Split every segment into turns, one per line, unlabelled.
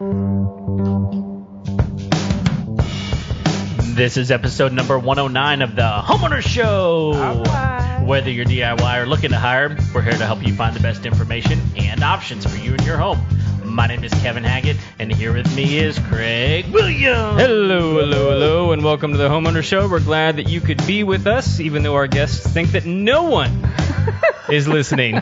This is episode number 109 of the Homeowners Show.
Right.
Whether you're DIY or looking to hire, we're here to help you find the best information and options for you and your home. My name is Kevin Haggett, and here with me is Craig Williams.
Hello, and welcome to the Homeowners Show. We're glad that you could be with us, even though our guests think that no one is listening.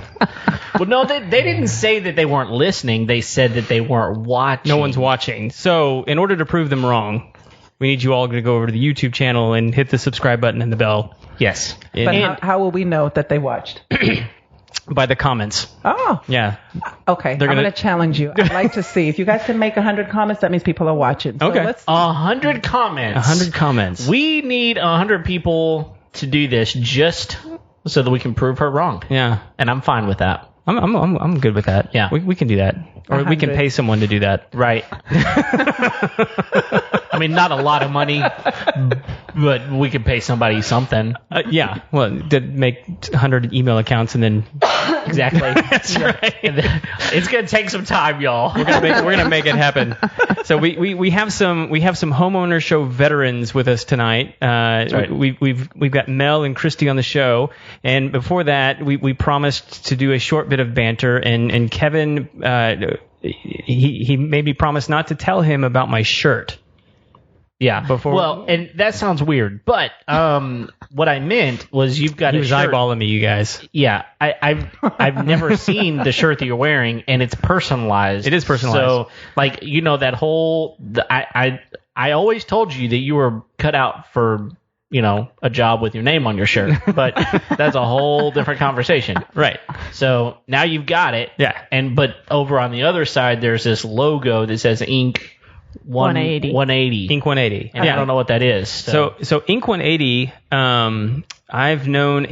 Well, no, they didn't say that they weren't listening. They said that they weren't watching.
No one's watching. So, in order to prove them wrong, we need you all to go over to the YouTube channel and hit the subscribe button and the bell.
Yes.
But how will we know that they watched?
By the comments.
Oh.
Yeah.
Okay. I'm going to challenge you. I'd like to see. If you guys can make 100 comments, that means people are watching. So
okay.
Let's
100 comments.
100 comments.
We need 100 people to do this just so that we can prove her wrong.
Yeah.
And I'm fine with that.
I'm good with that.
Yeah.
We can do that. Or 100. We can pay someone to do that.
Right. I mean, not a lot of money, but we can pay somebody something.
Yeah. Well, to make 100 email accounts and then...
Exactly. That's right. It's going to take some time, y'all.
We're gonna make it happen. So we have some Homeowner Show veterans with us tonight.
Right.
We've got Mel and Kristy on the show, and before that we promised to do a short bit of banter, and Kevin he made me promise not to tell him about my shirt.
Yeah. Well, and that sounds weird, but what I meant was you've got
he
a
was
shirt.
eyeballing me, you guys.
Yeah, I've never seen the shirt that you're wearing, and it's personalized.
It is personalized.
So, like, you know, that whole I always told you that you were cut out for, you know, a job with your name on your shirt, but that's a whole different conversation.
Right.
So now you've got it.
Yeah.
But over on the other side, there's this logo that says Inc. 180.
Inc. 180.
And I don't know what that is.
So Inc. 180, I've known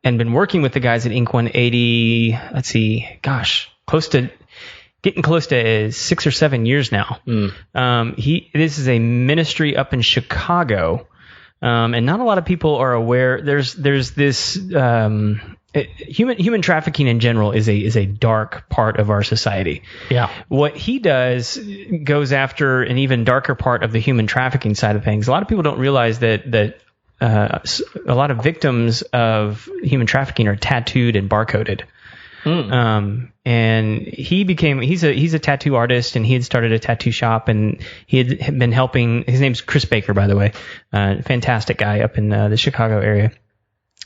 and been working with the guys at Inc. 180, let's see, gosh, getting close to 6 or 7 years now. This is a ministry up in Chicago. And not a lot of people are aware. There's this human trafficking in general is a dark part of our society.
Yeah.
What he does goes after an even darker part of the human trafficking side of things. A lot of people don't realize that a lot of victims of human trafficking are tattooed and barcoded. And he's a tattoo artist, and he had started a tattoo shop, and he had been helping. His name's Chris Baker, by the way, fantastic guy up in the Chicago area.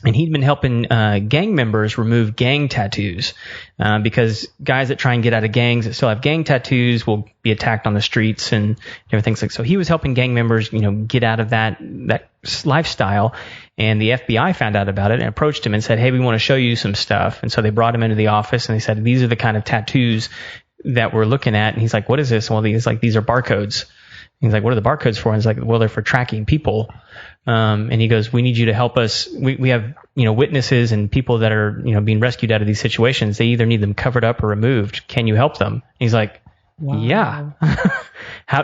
And he'd been helping gang members remove gang tattoos because guys that try and get out of gangs that still have gang tattoos will be attacked on the streets and everything. So he was helping gang members, you know, get out of that lifestyle. And the FBI found out about it and approached him and said, "Hey, we want to show you some stuff." And so they brought him into the office and they said, "These are the kind of tattoos that we're looking at." And he's like, "What is this?" Well, these are barcodes. He's like, "What are the barcodes for?" And he's like, "Well, they're for tracking people." And he goes, "We need you to help us. We have, you know, witnesses and people that are, you know, being rescued out of these situations. They either need them covered up or removed. Can you help them?" And he's like, "Wow. Yeah."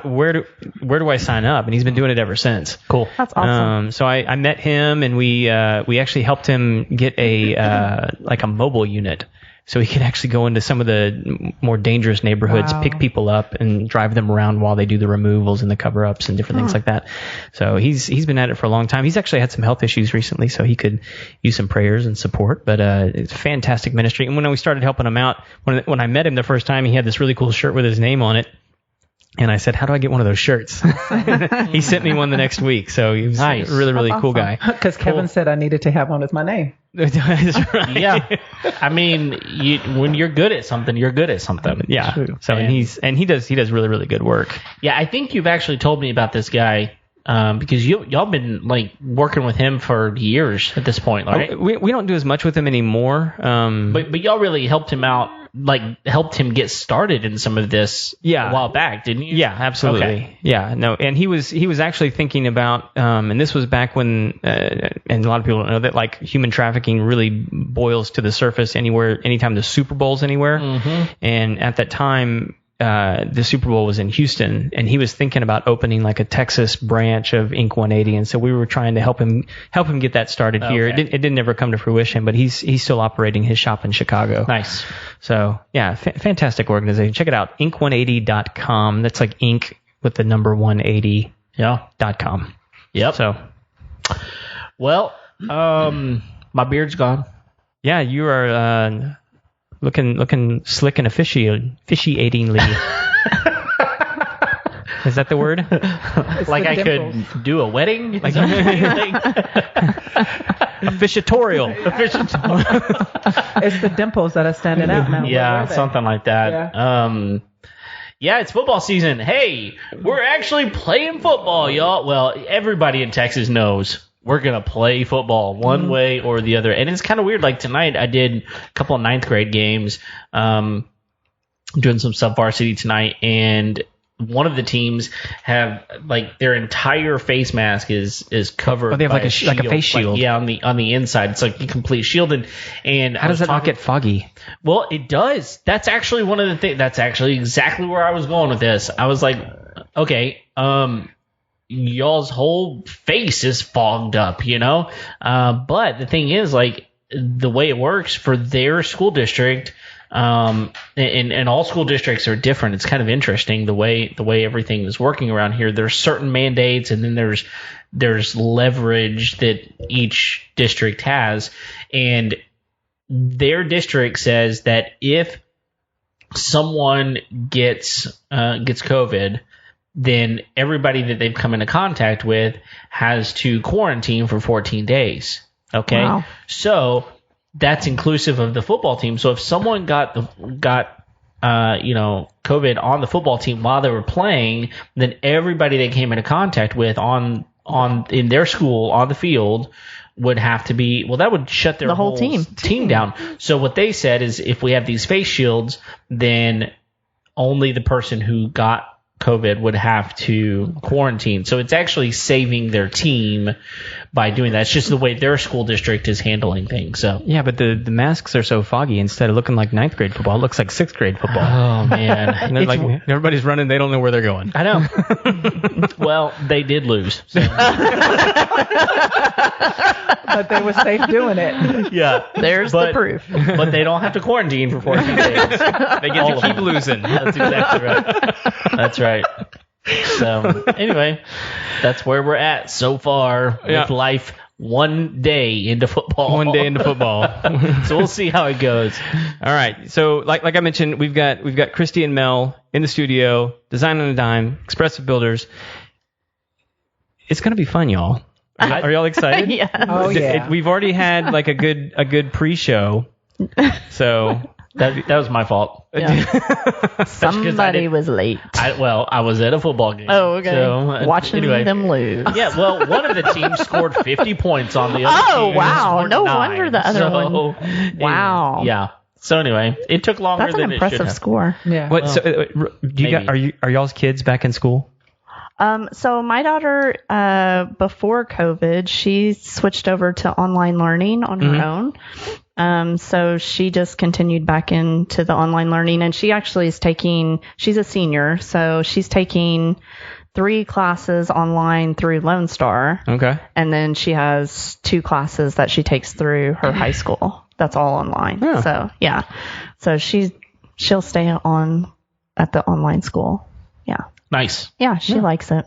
Where do I sign up? And he's been doing it ever since.
Cool.
That's awesome.
So I met him, and we actually helped him get a mobile unit. So he can actually go into some of the more dangerous neighborhoods, pick people up, and drive them around while they do the removals and the cover-ups and different things like that. So he's been at it for a long time. He's actually had some health issues recently, so he could use some prayers and support. But it's a fantastic ministry. And when we started helping him out, when I met him the first time, he had this really cool shirt with his name on it. And I said, "How do I get one of those shirts?" He sent me one the next week. So he was
nice.
a really cool guy.
Because Kevin said I needed to have one with my name.
That's right.
Yeah. I mean, when you're good at something, you're good at something.
Yeah. So and he does really, really good work.
Yeah, I think you've actually told me about this guy because y'all been like working with him for years at this point, right?
We don't do as much with him anymore.
But y'all really helped him out, like helped him get started in some of this a while back, didn't you?
Yeah, absolutely.
Okay.
Yeah, no, and he was actually thinking about, and this was back when, and a lot of people don't know that, like, human trafficking really boils to the surface anytime the Super Bowl's anywhere.
Mm-hmm.
And at that time, the Super Bowl was in Houston, and he was thinking about opening like a Texas branch of Inc. 180, and so we were trying to help him get that started here. It didn't ever come to fruition, but he's still operating his shop in Chicago.
Nice.
So yeah, fantastic organization. Check it out, inc180.com. That's like Inc. with the number 180.
Yeah.
.com.
Yep.
So,
well, my beard's gone.
Yeah, you are looking slick and officiatingly. Is that the word?
Like I could do a wedding? Like
officiatorial.
It's the dimples that are standing out now.
Yeah, something like that.
Yeah.
Yeah, it's football season. Hey, we're actually playing football, y'all. Well, everybody in Texas knows we're going to play football one way or the other. And it's kind of weird. Like tonight, I did a couple of 9th grade games, doing some sub-varsity tonight, and one of the teams have like their entire face mask is covered.
Oh, they have
by
like a face shield.
Yeah, on the inside, it's like a complete shield. And
how does it not get foggy?
Well, it does. That's actually one of the things. That's actually exactly where I was going with this. I was like, okay, y'all's whole face is fogged up, you know. But the thing is, like, the way it works for their school district. And all school districts are different. It's kind of interesting the way everything is working around here. There's certain mandates, and then there's leverage that each district has. And their district says that if someone gets COVID, then everybody that they've come into contact with has to quarantine for 14 days. Okay,
wow.
So that's inclusive of the football team. So if someone got COVID on the football team while they were playing, then everybody they came into contact with in their school on the field would have to be, well, that would shut their
the whole
team down. So what they said is, if we have these face shields, then only the person who got COVID would have to quarantine. So it's actually saving their team by doing that. It's just the way their school district is handling things. So
yeah, but the masks are so foggy. Instead of looking like 9th grade football, it looks like 6th grade football.
Oh man,
and they're like, everybody's running. They don't know where they're going.
I know. Well, they did lose. So.
But they were safe doing it.
Yeah,
there's the proof.
But they don't have to quarantine for 14 days.
They get to keep losing.
That's exactly right. That's right. So anyway, that's where we're at so far with life. One day into football. So we'll see how it goes.
All right. So like I mentioned, we've got Kristy and Mel in the studio, Design on a Dime, Expressive Builders. It's gonna be fun, y'all. Are y'all excited?
Yeah.
Oh yeah.
We've already had like a good pre-show. So
that was my fault.
Yeah. Somebody was late.
I was at a football game.
Oh, okay.
So,
watching them lose.
Yeah, well, one of the teams scored 50 points on the other team.
Oh, wow. No
9.
wonder the other one. Wow.
Yeah. So anyway, it took longer
That's
than
an
it should
impressive
have.
score.
Yeah.
What? So, do you got, are y'all's kids back in school?
So my daughter, before COVID, she switched over to online learning on her own. So she just continued back into the online learning, and she actually she's a senior, so she's taking 3 classes online through Lone Star.
Okay.
And then she has 2 classes that she takes through her high school. That's all online.
Yeah.
So yeah. So she'll stay on at the online school. Yeah.
Nice.
Yeah, she likes it.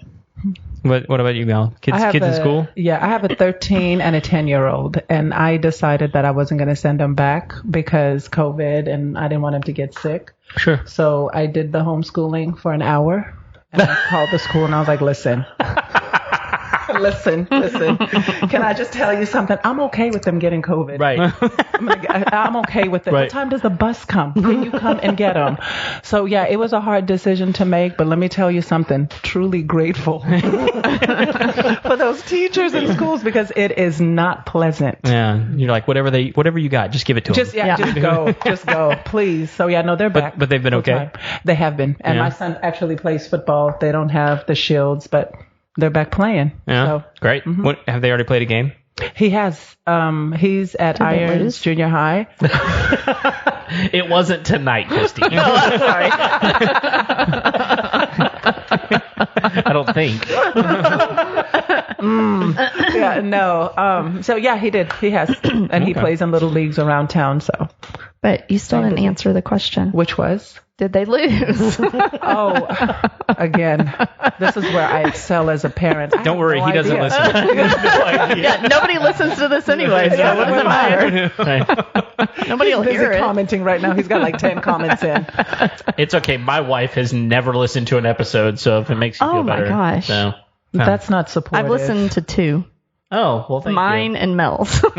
What about you, Mel? Kids in school?
Yeah, I have a 13 and a 10-year-old, and I decided that I wasn't going to send them back because COVID, and I didn't want them to get sick.
Sure.
So I did the homeschooling for an hour, and I called the school, and I was like, listen. Listen. Can I just tell you something? I'm okay with them getting COVID.
Right.
I'm okay with it.
Right.
What time does the bus come? Can you come and get them? So, yeah, it was a hard decision to make, but let me tell you something. Truly grateful for those teachers in schools because it is not pleasant.
Yeah. You're like, whatever you got, just give it to them.
Just go, please. So, yeah, no, they're back.
But they've been okay?
They have been. And my son actually plays football. They don't have the shields, but they're back playing.
Yeah.
So,
great. What, have they already played a game?
he has. He's at Irons Junior High.
It wasn't tonight, Kristy.
Oh, I'm sorry.
think.
Yeah, no. So yeah, he did. He has, and he plays in little leagues around town. So,
But you still didn't answer the question.
which was?
Did they lose?
Oh, again, this is where I excel as a parent. I
Don't
have
worry,
no
he doesn't
idea.
listen.
Yeah, nobody listens to this anyway, so what does it matter?
Right.
Nobody will
Busy
hear it.
commenting right now. He's got like 10 comments in.
It's okay. My wife has never listened to an episode, so if it makes you feel
Oh my
better.
gosh.
So.
That's not supportive.
I've listened to 2,
Oh, well, thank
mine and Mel's.
you.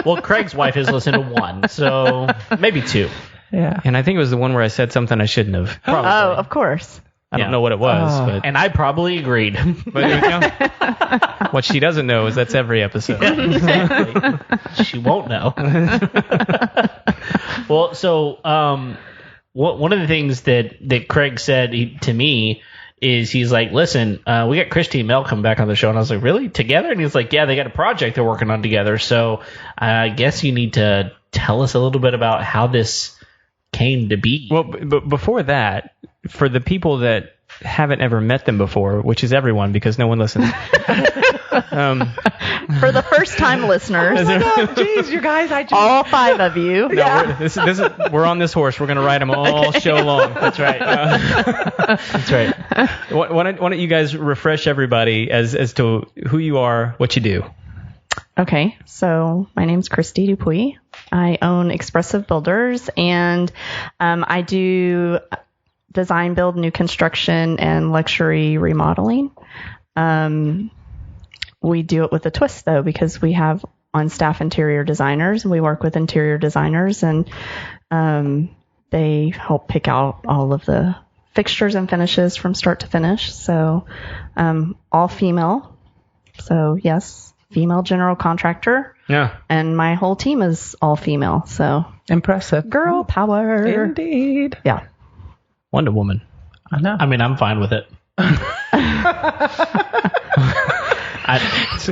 Well, Craig's wife has listened to 1, so maybe 2.
Yeah.
And I think it was the one where I said something I shouldn't have.
Probably.
Oh, of course.
I don't
Yeah.
know what it was,
Oh.
but,
And I probably agreed.
but you know, what she doesn't know is that's every episode.
Exactly. She won't know. Well, so one of the things that Craig said to me is he's like, listen, we got Kristy and Mel coming back on the show. And I was like, really? Together? And he's like, yeah, they got a project they're working on together. So I guess you need to tell us a little bit about how this came to be.
Well, but before that, for the people that haven't ever met them before, which is everyone because no one listens.
For the first time listeners,
Jeez, you guys, I just.
all 5 of you.
We're on this horse. We're going to ride them all show long. That's right.
That's right.
Why don't you guys refresh everybody as to who you are, what you do?
Okay, so my name's Kristy Dupuy. I own Expressive Builders, and I do design, build, new construction, and luxury remodeling. We do it with a twist, though, because we have on-staff interior designers. We work with interior designers, and they help pick out all of the fixtures and finishes from start to finish. So all female. So, yes, female general contractor.
Yeah.
And my whole team is all female. So
Impressive.
girl power.
Indeed.
Yeah.
Wonder Woman.
I know.
I mean, I'm fine with it.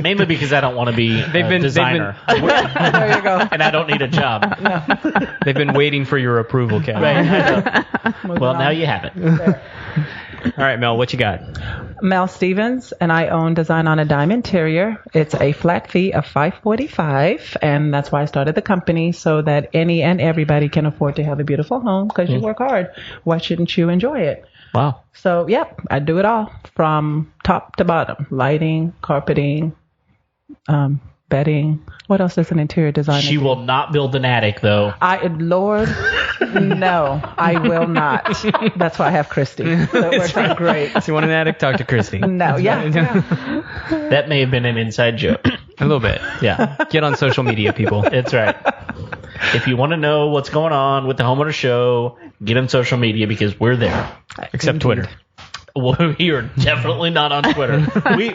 Mainly because I don't want to be a designer.
There you go.
And I don't need a job.
They've been waiting for your approval, Kevin.
Right. Well, now you have it.
All right, Mel, what you got?
Mel Stevens, and I own Design on a Dime Interior. It's a flat fee of $545, and that's why I started the company, so that any and everybody can afford to have a beautiful home because you work hard. Why shouldn't you enjoy it?
Wow.
So, yep, I do it all from top to bottom. Lighting, carpeting, bedding. What else does an interior designer
She
do?
will not build an attic, though.
Lord, no, I will not. That's why I have Kristy. So it works out great.
So you want an attic? Talk to Kristy.
No, yeah.
That may have been an inside joke.
A little bit.
Yeah.
Get on social media, people.
That's right. If you want to know what's going on with the Homeowner Show, get on social media because we're there.
Except Twitter.
Well, we are definitely not on Twitter.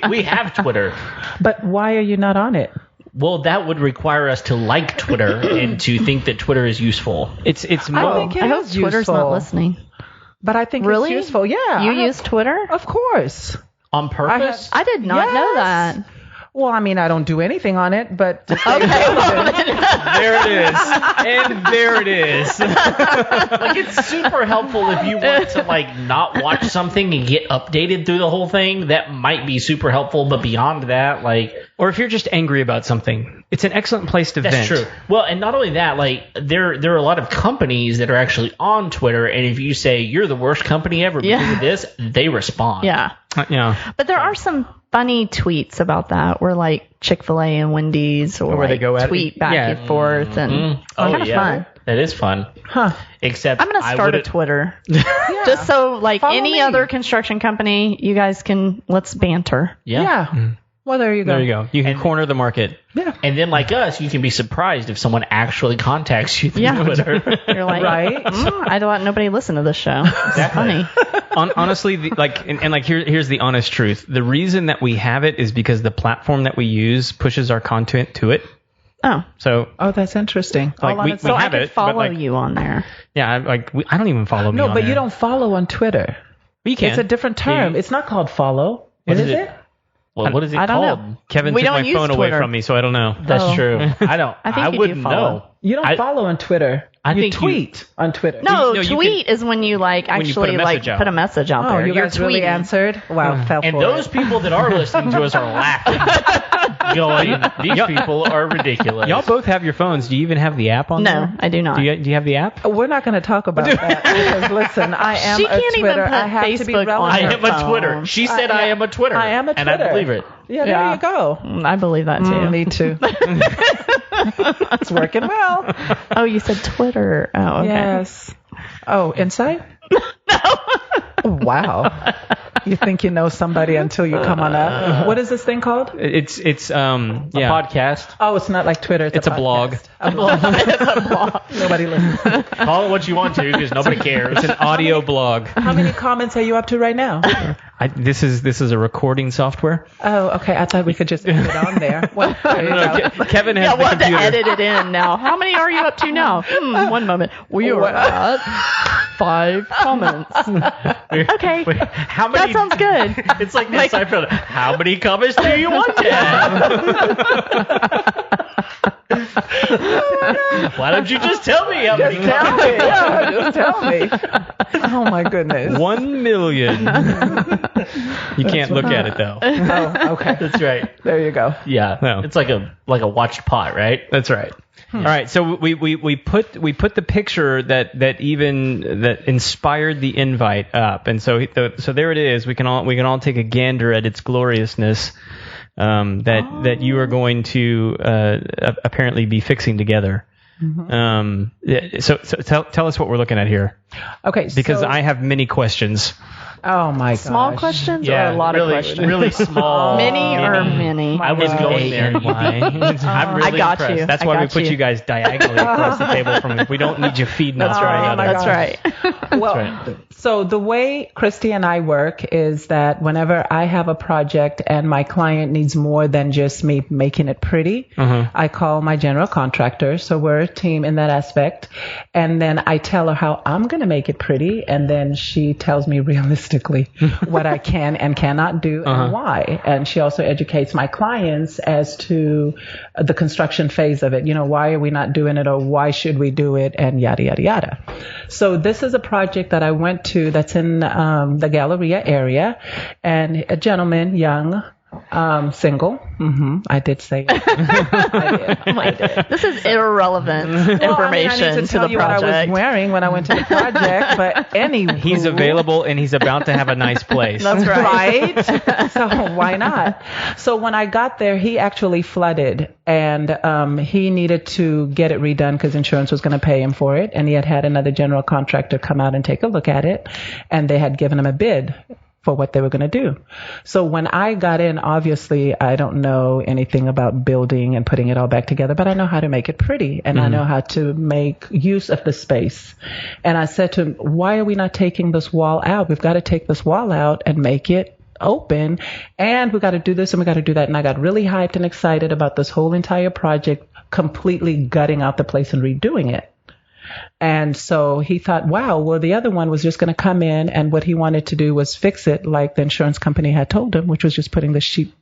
We have Twitter.
But why are you not on it?
Well, that would require us to like Twitter and to think that Twitter is useful.
It's
I
more.
think it
I hope
is
Twitter's
useful.
not listening.
But I think
Really?
it's useful. Yeah.
You
I
use Twitter?
Of course.
On purpose?
I did not know
Yes.
that.
Well, I mean, I don't do anything on it, but
There it is. And there it is.
Like, it's super helpful if you want to, like, not watch something and get updated through the whole thing. That might be super helpful, but beyond that, like...
Or if you're just angry about something, it's an excellent place to
That's
vent.
true. Well, and not only that, like there are a lot of companies that are actually on Twitter, and if you say you're the worst company ever because of this, they respond.
Yeah.
Yeah.
But there are some funny tweets about that where like Chick-fil-A and Wendy's or
where they
like,
go at it.
tweet back
Yeah.
and forth and
Oh
kind of
yeah,
fun.
that is fun.
huh?
Except
I'm going to start a Twitter. Just so like
Follow
any
me.
other construction company, you guys let's banter.
Yeah.
Well, there you go.
There you go. You can corner the market.
Yeah.
And then, like us, you can be surprised if someone actually contacts you through
Yeah.
Twitter.
You're like,
Right.
I don't want nobody to listen to this show. It's funny.
Honestly, here's the honest truth. The reason that we have it is because the platform that we use pushes our content to it.
Oh,
So,
Oh, that's interesting.
like, we
so I
have
could
it, but,
follow
like,
you on there.
yeah, I don't even follow me
No,
on
but
there.
you don't follow on Twitter.
You can.
It's a different term.
Yeah.
It's not called follow. What is it?
Well, what is it
I don't
called?
know.
Kevin
We
took
don't
my
use
phone away
Twitter.
from me, so I don't know.
That's
Oh.
true. I
I think you do
wouldn't
follow.
know.
You don't
I-
follow on Twitter.
I
You
think
tweet on Twitter.
No,
No, you
tweet is when you like
when you put a
actually
message out.
put a message out
Oh,
there.
you
You're
guys really
tweeting.
answered? Wow, fell
And
for
those
it.
people that are listening to us are laughing, going, "These people are ridiculous."
Y'all both have your phones. Do you even have the app on
No,
there?
I do not.
Do you have the app?
We're not going to talk about that because listen, I am
She
a
can't even
Twitter.
put
I have to be
Facebook on
relevant.
I
her
am a
phone.
Twitter. She said I am a Twitter.
I am a
And I
Twitter.
believe it.
Yeah, there you go.
I believe that too.
Me too. It's working well.
Oh, you said Twitter. Oh, okay.
Yes. Oh, Insight? No. Wow. You think you know somebody until you come on up. What is this thing called?
It's
A podcast.
Oh, it's not like Twitter.
It's a blog.
podcast. Nobody listens.
Call it what you want to, because nobody cares.
It's an audio blog.
How many comments are you up to right now?
This is a recording software.
Oh, okay. I thought we could just put it on there. Well, there you go.
Kevin has
Yeah,
the
we'll have to
computer.
edit it in now. How many are you up to now? One moment. We are at 5 comments. Okay.
Wait, how many?
That sounds good.
It's like that Seinfeld. How many comments do you want to have? Why don't you just tell me how many
Tell
comments?
me. Yeah, just tell me. Oh, my goodness.
1 million. You can't look at it though.
Oh, okay.
That's right.
There you go.
Yeah.
No.
It's like a watched pot, right?
That's right. All right, so we put the picture that inspired the invite up, and so there it is. We can all take a gander at its gloriousness that you are going to apparently be fixing together. So tell us what we're looking at here,
Okay.
because
so,
I have many questions.
Oh, my gosh.
Small questions
Yeah,
or a lot
really,
of questions?
really small.
Many or many?
I was going there.
A-N-Y.
I'm really
I got
impressed.
you.
That's
I
why we
got
put you guys diagonally across the table from us. We don't need you feeding us
That's
one
right.
another.
Oh my
That's
gosh.
right.
Well,
right.
so the way Kristy and I work is that whenever I have a project and my client needs more than just me making it pretty, I call my general contractor. So we're a team in that aspect. And then I tell her how I'm going to make it pretty. And then she tells me realistically what I can and cannot do and why. And she also educates my clients as to the construction phase of it. You know, why are we not doing it, or why should we do it, and yada, yada, yada. So this is a project that I went to that's in the Galleria area, and a gentleman, young, single. I did say it. I did.
This is irrelevant information
I need to tell
the
you what I was
project.
wearing when I went to the project, but anyway.
He's available and he's about to have a nice place.
That's right.
Right? So why not? So when I got there, he actually flooded, and he needed to get it redone because insurance was going to pay him for it. And he had another general contractor come out and take a look at it, and they had given him a bid for what they were going to do. So when I got in, obviously I don't know anything about building and putting it all back together, but I know how to make it pretty, and I know how to make use of the space. And I said to him, why are we not taking this wall out? We've got to take this wall out and make it open, and we got to do this and we got to do that. And I got really hyped and excited about this whole entire project, completely gutting out the place and redoing it. And so he thought, wow, well, the other one was just going to come in, and what he wanted to do was fix it like the insurance company had told him, which was just putting the sheetrock.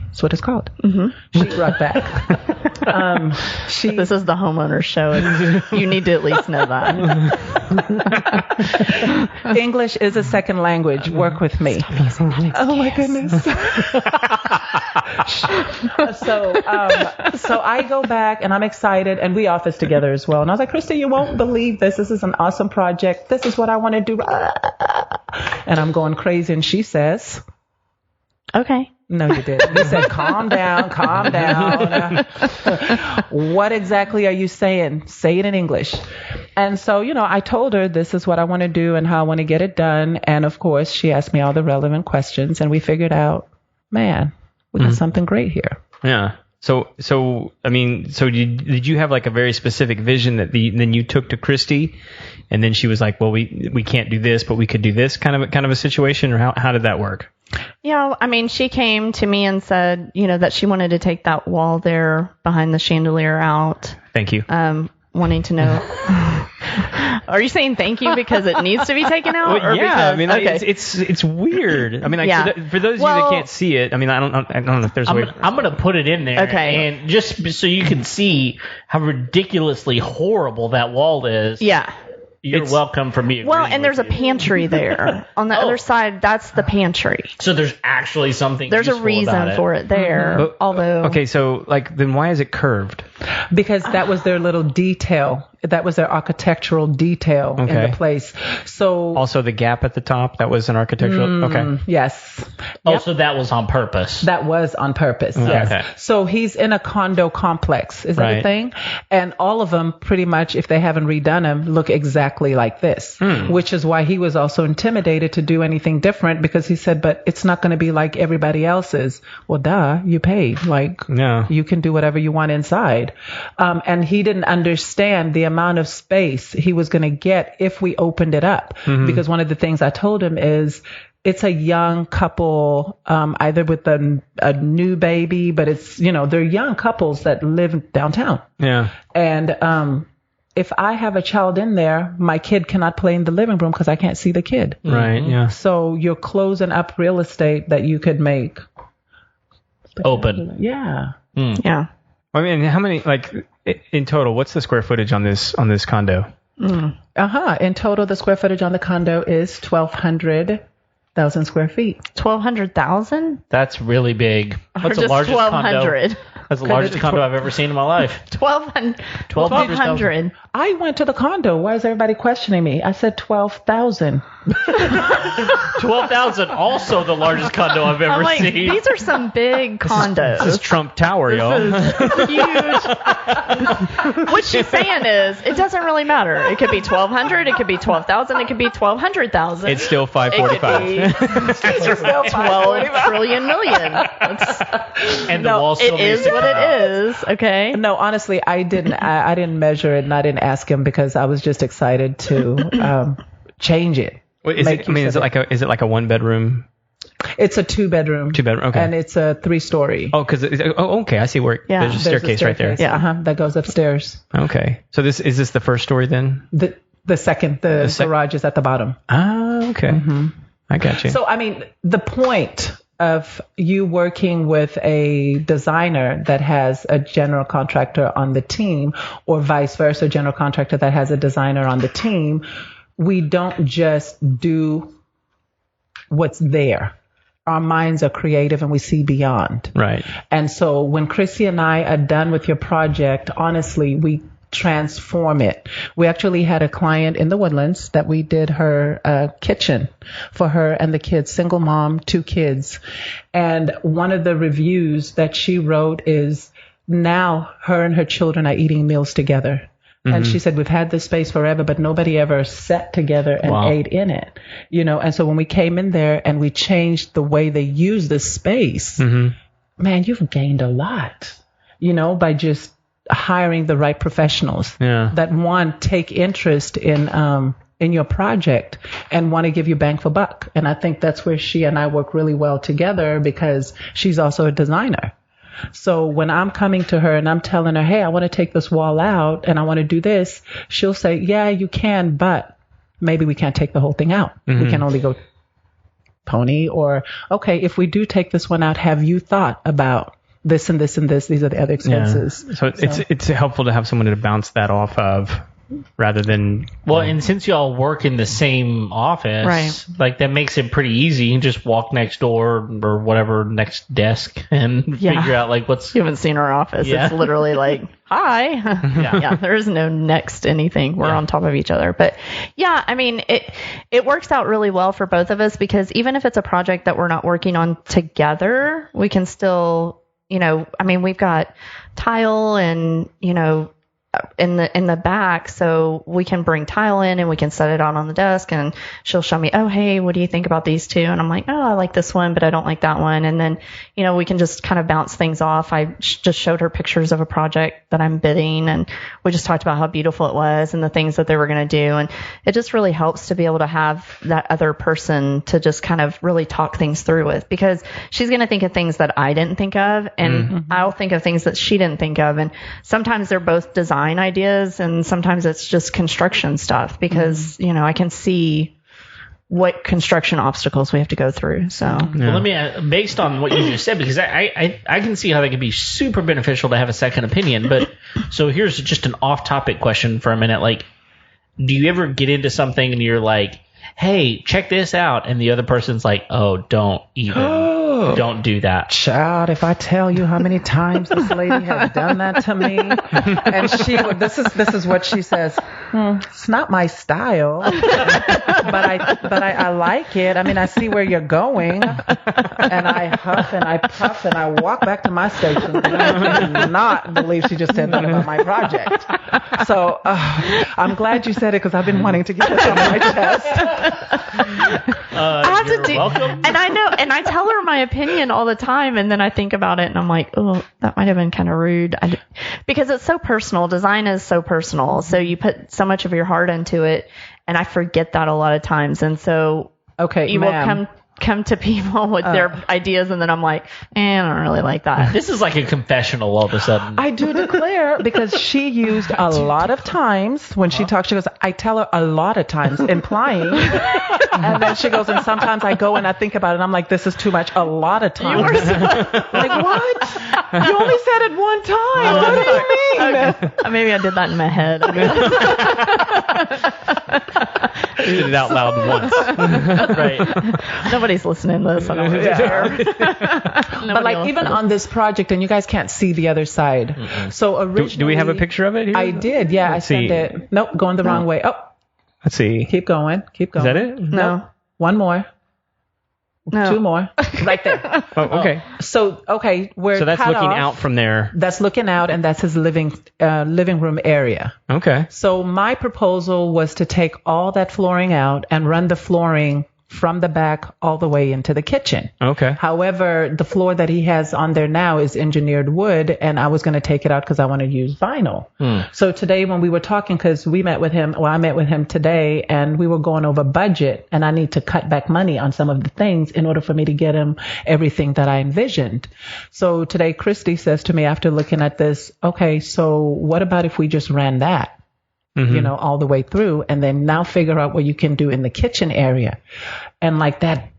That's what it's called. Sheetrock back.
This is the Homeowners show. You need to at least know that.
English is a second language. Work with me. Oh my goodness. So I go back and I'm excited, and we office together as well. And I was like, Kristy, you won't believe this. This is an awesome project. This is what I want to do. And I'm going crazy. And she says,
Okay.
no, you didn't. You said, calm down, calm down. What exactly are you saying? Say it in English. And so, I told her this is what I want to do and how I want to get it done. And of course, she asked me all the relevant questions, and we figured out, man, we got something great here.
Yeah. So did you have like a very specific vision that then you took to Kristy, and then she was like, well, we can't do this, but we could do this kind of a situation, or how did that work?
Yeah, I mean, she came to me and said, that she wanted to take that wall there behind the chandelier out.
Thank you.
wanting to know. Are you saying thank you because it needs to be taken out?
Well,
or
yeah,
because,
I mean,
okay.
it's weird. I mean, like,
Yeah.
for those of you that can't see it, I mean, I don't know if there's a way.
I'm gonna put it in there,
Okay.
and just so you can see how ridiculously horrible that wall is.
Yeah.
You're welcome for me.
Well,
agreeing
and there's a
with you.
pantry there. On the other side, that's the pantry.
So there's actually something.
There's a
useful
reason
about
for it there.
But-
Although,
Okay, so like, then why is it curved?
Because that was their little detail. That was their architectural detail in
Okay.
the place. So
Also, the gap at the top, that was an architectural. Okay.
yes,
Oh, so that was on purpose.
that was on purpose. Yes.
Okay.
So he's in a condo complex. Is that
Right.
a thing? And all of them, pretty much, if they haven't redone them, look exactly like this. Which is why he was also intimidated to do anything different, because he said, "But it's not going to be like everybody else's." Well, duh, you paid. Like,
Yeah.
you can do whatever you want inside. And he didn't understand the amount of space he was going to get if we opened it up. Because one of the things I told him is, it's a young couple, either with a new baby, but it's, they're young couples that live downtown.
Yeah.
And if I have a child in there, my kid cannot play in the living room because I can't see the kid.
Right. Yeah.
So you're closing up real estate that you could make
Open.
Yeah.
yeah.
I mean, how many, like, in total, what's the square footage on this condo?
In total, the square footage on the condo is 1,200,000 square feet.
1,200,000?
That's really big.
Or
That's the
just
largest
1,200?
condo. That's the largest condo I've ever seen in my life.
1,200.
I went to the condo. Why is everybody questioning me? I said 12,000.
12,000. Also the largest condo I've ever
I'm like,
seen.
these are some big condos.
This is Trump Tower, y'all.
Huge. What she's saying is, it doesn't really matter. It could be 1,200, it could be 12,000, it could be 1,200,000.
It's still
It could be
545.
12 trillion million.
And the wall still
It
needs
is
to
what
come
it
out.
is. Okay.
No, honestly, I didn't. I didn't measure it, and I didn't ask him because I was just excited to change it.
Wait, is it like a one bedroom?
It's a 2-bedroom.
2-bedroom. Okay.
And it's a 3-story.
Oh, okay. I see where
Yeah.
there's a staircase right there.
Yeah.
That goes upstairs.
Okay. So is this the first story then?
The second, the garage is at the bottom.
Ah, okay. I got you.
So, I mean, the point of you working with a designer that has a general contractor on the team, or vice versa, general contractor that has a designer on the team, we don't just do what's there. Our minds are creative and we see beyond.
Right.
And so when Kristy and I are done with your project, honestly, we transform it. We actually had a client in the Woodlands that we did her kitchen for her and the kids, single mom, 2 kids. And one of the reviews that she wrote is, now her and her children are eating meals together. And she said, we've had this space forever, but nobody ever sat together and ate in it. And so when we came in there and we changed the way they use the space, man, you've gained a lot, by just hiring the right professionals that take interest in your project and want to give you bang for buck. And I think that's where she and I work really well together, because she's also a designer. So when I'm coming to her and I'm telling her, hey, I want to take this wall out and I want to do this, she'll say, yeah, you can, but maybe we can't take the whole thing out. We can only go pony. Or, okay, if we do take this one out, have you thought about this and this and this? These are the other expenses.
Yeah. So it's helpful to have someone to bounce that off of, rather than...
Well, and since y'all work in the same office,
Right.
like that makes it pretty easy. You can just walk next door or whatever, next desk, and figure out like what's...
You haven't seen our office.
Yeah.
It's literally like, hi. Yeah. There is no next anything. We're on top of each other. But yeah, I mean, it works out really well for both of us, because even if it's a project that we're not working on together, we can still, I mean, we've got tile and, in the back, so we can bring tile in and we can set it out on the desk, and she'll show me, oh, hey, what do you think about these 2? And I'm like, oh, I like this one, but I don't like that one. And then, we can just kind of bounce things off. I just showed her pictures of a project that I'm bidding, and we just talked about how beautiful it was and the things that they were going to do. And it just really helps to be able to have that other person to just kind of really talk things through with, because she's going to think of things that I didn't think of, and I'll think of things that she didn't think of. And sometimes they're both designed design ideas, and sometimes it's just construction stuff because, I can see what construction obstacles we have to go through. So,
Well, let me, based on what you just said, because I can see how that could be super beneficial to have a second opinion. But so here's just an off-topic question for a minute. Like, do you ever get into something and you're like, hey, check this out, and the other person's like, oh, don't do that.
Child, if I tell you how many times this lady has done that to me, and this is what she says. It's not my style, but I like it. I mean, I see where you're going, and I huff and I puff and I walk back to my station. And I cannot believe she just said that about my project. So I'm glad you said it because I've been wanting to get it on my chest.
I have to welcome. And I know, and I tell her my opinion all the time, and then I think about it and I'm like, oh, that might have been kind of rude. Because it's so personal. Design is so personal. So you put so much of your heart into it, and I forget that a lot of times. And so you will come to people with their ideas, and then I'm like, I don't really like that.
This is like a confessional all of a sudden.
I do declare, because she used a lot of times when she talks, she goes, I tell her a lot of times, implying, and then she goes, and sometimes I go and I think about it, and I'm like, this is too much, a lot of times. Like, what? You only said it one time. What do you mean?
Okay. Maybe I did that in my head.
You did it out loud once.
Right.
Nobody's listening to this. I don't really care.
But like even on this project, and you guys can't see the other side. Mm-mm. So originally,
do we have a picture of it here?
I did. Yeah, I sent it. Nope, going the wrong way. Oh,
let's see.
Keep going. Is
that it?
No. One more. No. Two more. Right there.
Oh, okay.
So
that's looking out from there.
That's looking out, and that's his living room area.
Okay.
So my proposal was to take all that flooring out and run the flooring from the back all the way into the kitchen.
Okay.
However, the floor that he has on there now is engineered wood, and I was going to take it out because I want to use vinyl. So today when we were talking, because I met with him today, and we were going over budget, and I need to cut back money on some of the things in order for me to get him everything that I envisioned. So today Kristy says to me after looking at this, okay, so what about if we just ran that? Mm-hmm. All the way through, and then now figure out what you can do in the kitchen area. And like that,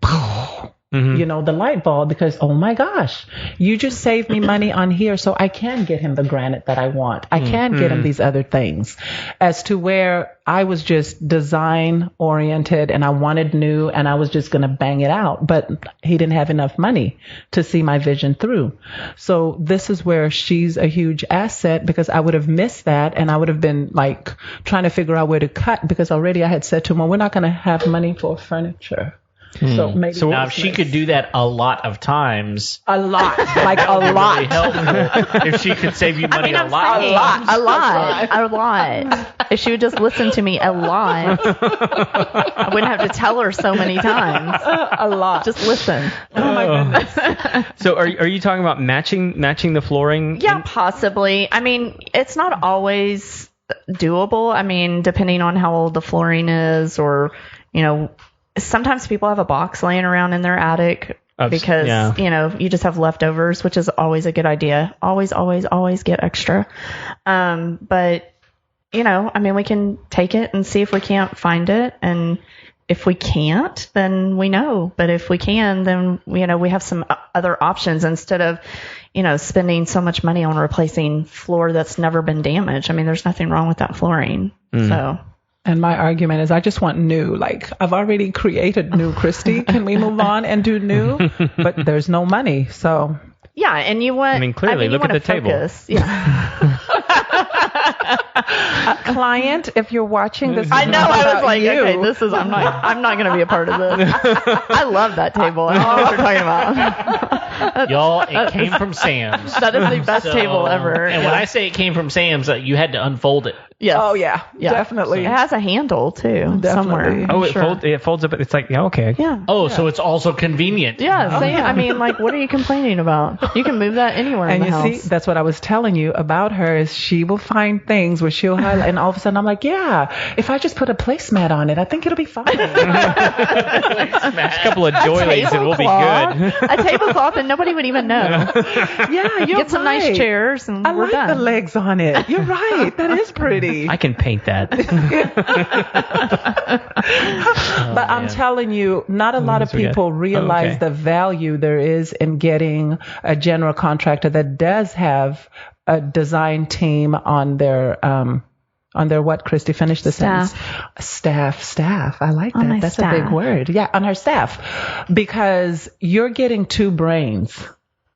the light bulb, because, oh my gosh, you just saved me money on here, so I can get him the granite that I want. I can get him these other things. As to where I was just design oriented and I wanted new and I was just going to bang it out, but he didn't have enough money to see my vision through. So this is where she's a huge asset, because I would have missed that, and I would have been like trying to figure out where to cut, because already I had said to him, well, we're not going to have money for furniture. So maybe
now if she could do that a lot of times,
like a lot,
really helpful. If she could save you money a lot.
If she would just listen to me a lot, I wouldn't have to tell her so many times.
A lot.
Just listen.
Oh my goodness.
So are you talking about matching the flooring?
Yeah, possibly. I mean, it's not always doable. I mean, depending on how old the flooring is, or sometimes people have a box laying around in their attic because, you just have leftovers, which is always a good idea. Always, always, always get extra. But, we can take it and see if we can't find it. And if we can't, then we know. But if we can, then, we have some other options instead of, spending so much money on replacing floor that's never been damaged. I mean, there's nothing wrong with that flooring. So.
And my argument is I just want new. Like, I've already created new, Kristy. Can we move on and do new? But there's no money, so.
Yeah, and you want.
Clearly, look at the
focus.
table.
Yeah.
Client, if you're watching this,
I know. I was like, okay, this is. I'm not going to be a part of this. I love that table. I don't know what you're talking about.
Y'all, it came from Sam's.
That is the best table ever.
And when I say it came from Sam's, you had to unfold it.
Yes.
Oh yeah, definitely.
It has a handle too, somewhere.
Oh,
I'm
it folds up. It's like, yeah, okay.
Yeah.
Oh, so it's also convenient.
Yeah, I mean, like, what are you complaining about? You can move that anywhere
And
in the
you
house.
see, that's what I was telling you about her is she will find things where she'll highlight, and all of a sudden I'm like, yeah, if I just put a placemat on it, I think it'll be fine.
A couple of doilies and we'll be good.
A tablecloth and nobody would even know.
Yeah, you're
Get some nice
right.
chairs and
I
we're
like
done.
the legs on it. You're right. That is pretty.
I can paint that.
But I'm telling you, not a lot of
we got-
people realize
okay.
the value there is in getting a general contractor that does have a design team on their what, Kristy? Finish the sentence. Staff. I like
On my
that. That's
staff.
a big word. Yeah, on her staff. Because you're getting two brains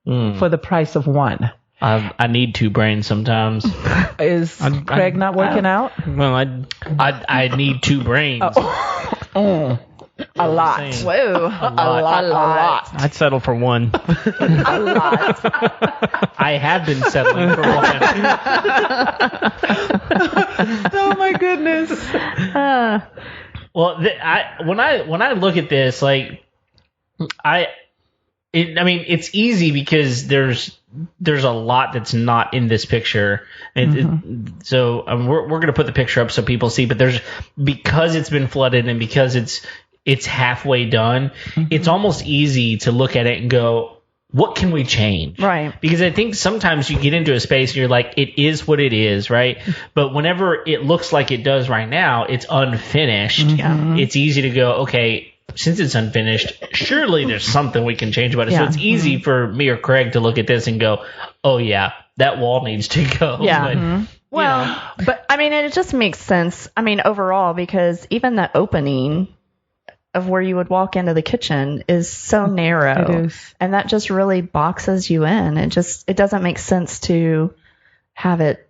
for the price of one.
I need two brains sometimes.
Is Craig not working out?
Well,
I need two brains.
A lot.
saying.
Whoa.
A lot.
I'd settle for one.
A lot.
I have been settling for one.
Oh my goodness.
Well, when I look at this, like, I mean, it's easy because there's a lot that's not in this picture, and so we're gonna put the picture up so people see. But because it's been flooded and because it's halfway done, it's almost easy to look at it and go, what can we change?
Right.
Because I think sometimes you get into a space and you're like, it is what it is, right? But whenever it looks like it does right now, it's unfinished.
Yeah.
It's easy to go, okay, since it's unfinished, surely there's something we can change about it. So
Yeah.
it's easy for me or Craig to look at this and go, oh yeah, that wall needs to go.
Yeah.
But,
Well, but I mean, it just makes sense. I mean, overall, because even the opening of where you would walk into the kitchen is so narrow.
It is.
And that just really boxes you in. It doesn't make sense to have it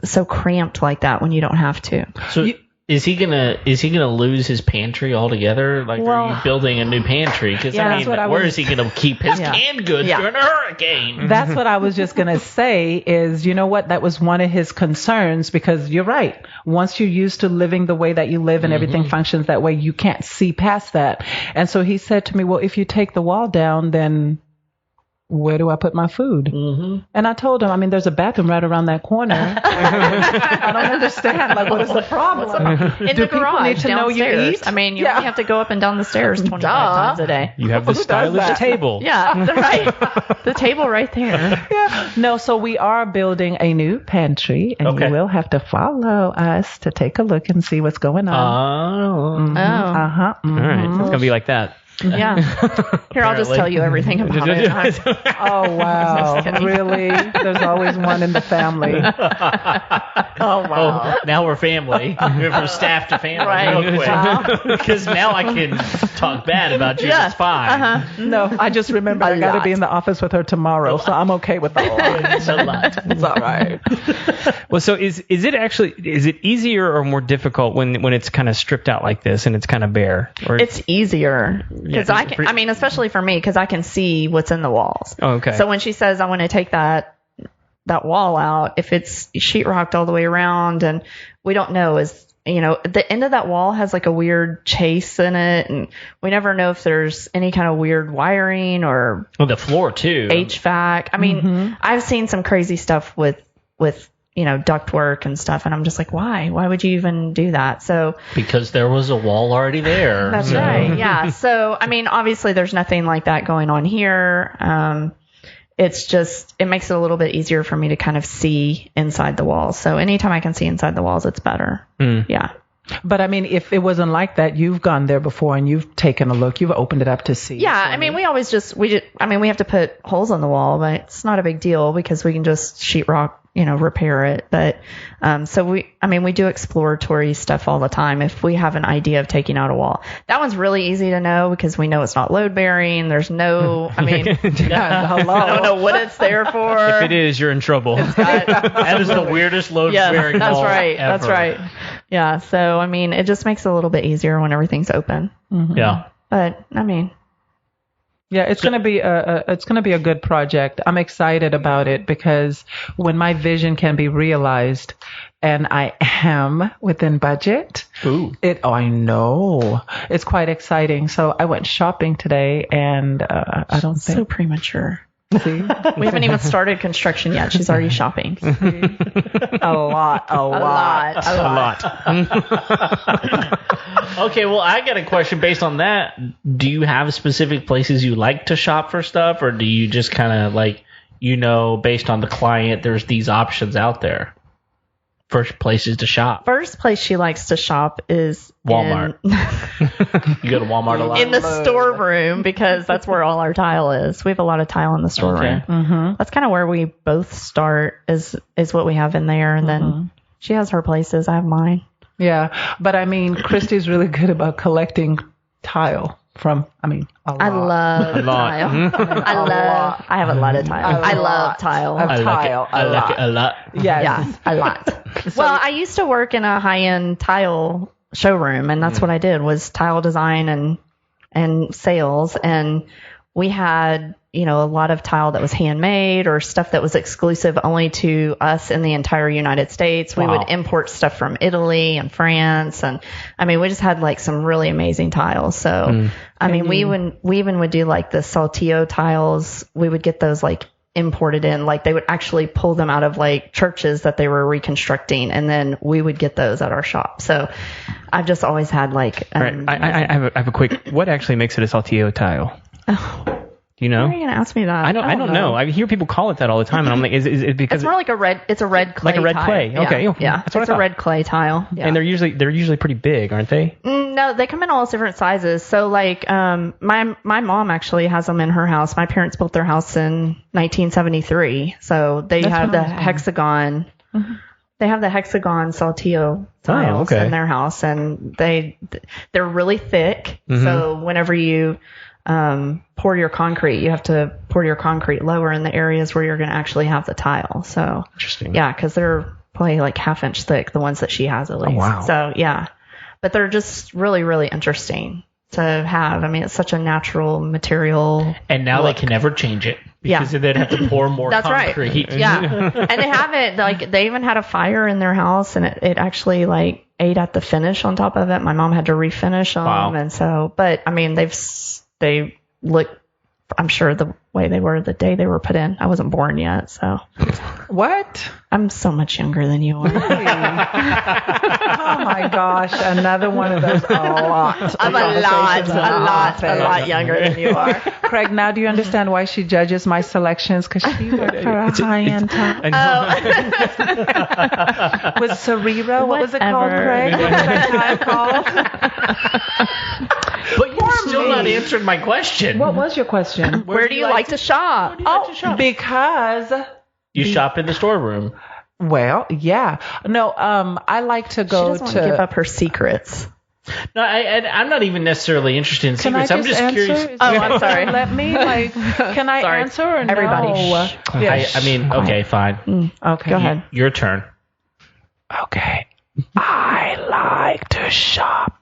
so cramped like that when you don't have to.
So is he gonna lose his pantry altogether? Like, are you building a new pantry? Because
Yeah,
I
that's
mean,
what I
where
was-
is he gonna keep his
Yeah.
canned goods
Yeah.
during a hurricane?
That's what I was just going to say is, you know what? That was one of his concerns because you're right. Once you're used to living the way that you live and everything functions that way, you can't see past that. And so he said to me, well, if you take the wall down, then where do I put my food? And I told him, I mean, there's a bathroom right around that corner. I don't understand. Like, what is the problem?
In
Do
the
people
garage,
need to know you
downstairs.
eat?
I mean, you
Yeah.
only have to go up and down the stairs 25 times a day.
You have the
Who does
stylish
that?
table.
Yeah, right. The table right there.
Yeah. No, so we are building a new pantry, and
Okay.
you will have to follow us to take a look and see what's going on.
Oh.
Oh,
Uh-huh.
All right. It's going to be like that.
yeah. Here, I'll just
Apparently.
tell you everything about it.
Oh, wow.
kidding.
Really? There's always one in the family.
Oh, wow.
Oh, now we're family. We're from staff to family.
Right.
Real quick.
Wow.
Because now I can talk bad about you.
Yeah.
It's fine.
Uh-huh.
No, I just remember I got to be in the office with her tomorrow, so I'm okay with that.
It's a lot.
It's all right.
Well, so is it easier or more difficult when it's kind of stripped out like this and it's kind of bare? Or
It's easier because
Yeah.
I mean, especially for me, because I can see what's in the walls.
Oh, okay.
So when she says I want to take that wall out, if it's sheetrocked all the way around, and we don't know, the end of that wall has like a weird chase in it, and we never know if there's any kind of weird wiring or
On the floor, too.
HVAC. I mean, I've seen some crazy stuff with ductwork and stuff, and I'm just like, why would you even do that? So
Because there was a wall already there.
that's right. Yeah. So, I mean, obviously there's nothing like that going on here. It's just, it makes it a little bit easier for me to kind of see inside the walls. So anytime I can see inside the walls, it's better. Yeah.
But I mean, if it wasn't like that, you've gone there before and you've taken a look. You've opened it up to see.
Yeah. I mean, we have to put holes on the wall, but it's not a big deal because we can just sheetrock, repair it. But, so we do exploratory stuff all the time if we have an idea of taking out a wall. That one's really easy to know because we know it's not load bearing. There's no, I mean,
Hello.
I don't know what it's there for.
if it is, you're in trouble.
That is the weirdest load bearing
that's
wall
right.
ever.
That's right. Yeah. So, I mean, it just makes it a little bit easier when everything's open.
Yeah.
But, I mean,
Yeah, it's gonna be a good project. I'm excited about it because when my vision can be realized, and I am within budget.
Ooh.
I know it's quite exciting. So I went shopping today, and I don't
So
think.
premature.
See?
We haven't even started construction yet. She's already shopping.
A lot.
Okay, well, I got a question based on that. Do you have specific places you like to shop for stuff, or do you just kind of like, based on the client, there's these options out there? First places to shop.
First place she likes to shop is
Walmart. You go to Walmart a lot?
in the storeroom because that's where all our tile is. We have a lot of tile in the storeroom.
Okay.
That's kind of where we both start is what we have in there. And then she has her places. I have mine.
Yeah, but I mean, Kristy's really good about collecting tile from. A lot.
I love tile. I have a lot of tile. I love tile.
Of tile.
I like it a lot.
Yes.
Yeah, a lot. Well, I used to work in a high-end tile showroom, and that's what I did was tile design and sales. And we had, a lot of tile that was handmade or stuff that was exclusive only to us in the entire United States. We would import stuff from Italy and France. And we just had like some really amazing tiles. So, we even would do like the Saltillo tiles. We would get those like imported in, like they would actually pull them out of like churches that they were reconstructing, and then we would get those at our shop. So I've just always had like
Right. I have a quick. What actually makes it a Saltillo tile? Do you know?
Why are you gonna ask me that?
I don't know. I hear people call it that all the time, and I'm like, is it because
it's more like a red? It's a red clay.
Like a red
tile.
clay. Okay.
Yeah.
That's what
It's
I
a
thought.
red clay tile. Yeah.
And they're usually pretty big, aren't they?
No, they come in all different sizes. So like, my mom actually has them in her house. My parents built their house in 1973, so they have the hexagon. Mm-hmm. They have the hexagon Saltillo tiles in their house, and they're really thick. Mm-hmm. So whenever you pour your concrete, you have to pour your concrete lower in the areas where you're going to actually have the tile. So
interesting.
Yeah, because they're probably like half-inch thick, the ones that she has at least.
Oh, wow.
So yeah, but they're just really, really interesting to have. It's such a natural material.
And now they can never change it because they'd have to pour more concrete.
Right. Yeah. And they have it, like, they even had a fire in their house, and it actually, like, ate at the finish on top of it. My mom had to refinish them.
Wow.
And so, but, they look, I'm sure, the way they were the day they were put in. I wasn't born yet, so.
What?
I'm so much younger than you are.
Oh my gosh, another one of those.
I'm a lot younger than you are.
Craig, now do you understand why she judges my selections? Because she went for a high-end tile. With Cerrero, what was it called, Craig? What was that tile called?
But you're still not answering my question.
What was your question?
Where do you like to shop?
Because
you shop in the storeroom.
Well, yeah. No, I like to go
she doesn't want to give up her secrets.
No, I'm not even necessarily interested in secrets. I'm just
answer?
curious.
I'm sorry.
Let me, can I answer or no?
Everybody.
Yeah.
Okay, fine.
Okay.
Go ahead.
Your turn.
Okay. I like to shop.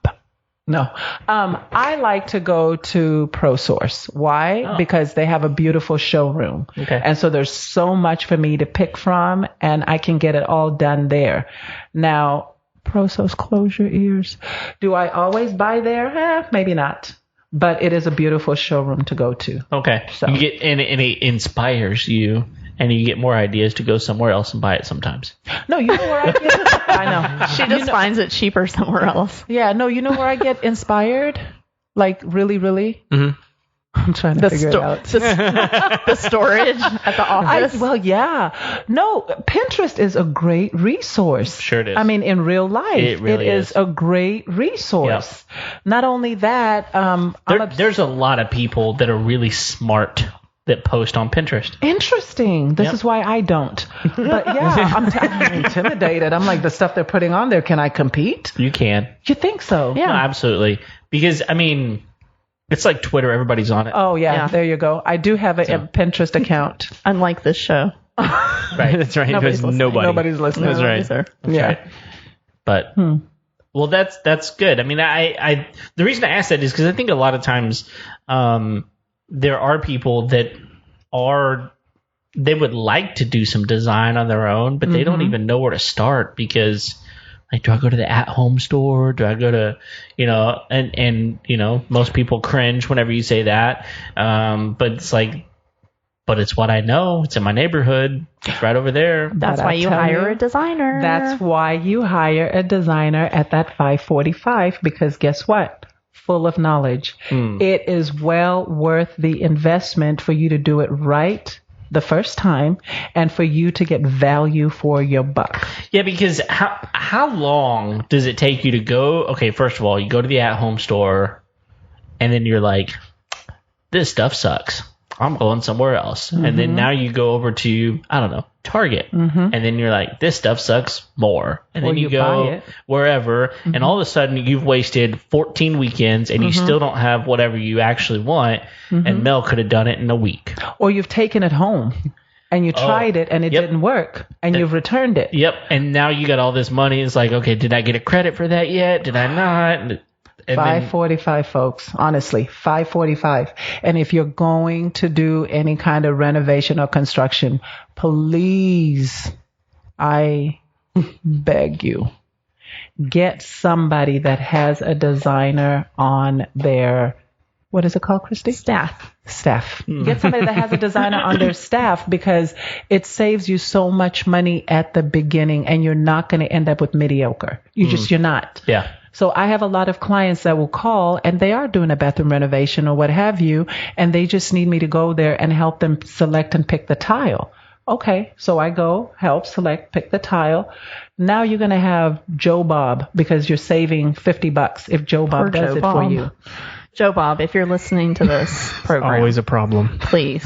No. I like to go to ProSource. Why?
Oh.
Because they have a beautiful showroom.
Okay.
And so there's so much for me to pick from, and I can get it all done there. Now, ProSource, close your ears. Do I always buy there? Maybe not. But it is a beautiful showroom to go to.
Okay.
So.
You get and it inspires you, and you get more ideas to go somewhere else and buy it sometimes.
No, you know where I get I know.
She just finds it cheaper somewhere else.
Yeah, no, you know where I get inspired? Like, really, really?
Mm-hmm.
I'm trying to figure it out.
The storage at the office.
Yeah. No, Pinterest is a great resource.
Sure it is.
In real life,
It really
is a great resource.
Yep.
Not only that,
There's a lot of people that are really smart that post on Pinterest.
Interesting. This is why I don't. But yeah, I'm intimidated. I'm like, the stuff they're putting on there, can I compete?
You can.
You think so?
Yeah, absolutely. Because, it's like Twitter. Everybody's on it.
Oh, yeah. There you go. I do have a Pinterest account.
Unlike this show.
Right.
That's right.
Nobody's
Because
listening.
Nobody's listening.
That's right.
Sir.
That's right. But, well, that's good. I the reason I asked that is because I think a lot of times, there are people that they would like to do some design on their own, but they don't even know where to start because, like, do I go to the at-home store? Do I go to, and most people cringe whenever you say that. But it's like, but it's what I know. It's in my neighborhood. It's right over there.
That's why you hire a designer.
That's why you hire a designer at that $545, because guess what? Full of knowledge. It is well worth the investment for you to do it right the first time and for you to get value for your buck.
Yeah, because how long does it take you to go? Okay, first of all, you go to the at-home store and then you're like, this stuff sucks. I'm going somewhere else. And then now you go over to, I don't know, Target. And then you're like, this stuff sucks more. And then you go wherever. And all of a sudden you've wasted 14 weekends and you still don't have whatever you actually want. And Mel could have done it in a week.
Or you've taken it home and you tried it and it didn't work and you've returned it.
Yep. And now you got all this money. It's like, okay, did I get a credit for that yet? Did I not? And
$545, folks. Honestly, $545. And if you're going to do any kind of renovation or construction, please, I beg you, get somebody that has a designer on their, what is it called, Kristy? Staff. Get somebody that has a designer on their staff, because it saves you so much money at the beginning and you're not going to end up with mediocre. You're not.
Yeah.
So I have a lot of clients that will call and they are doing a bathroom renovation or what have you, and they just need me to go there and help them select and pick the tile. Okay, so I go, help, select, pick the tile. Now you're going to have Joe Bob, because you're saving $50 if Joe Bob does it for you.
Joe Bob, if you're listening to this program,
Always a problem.
please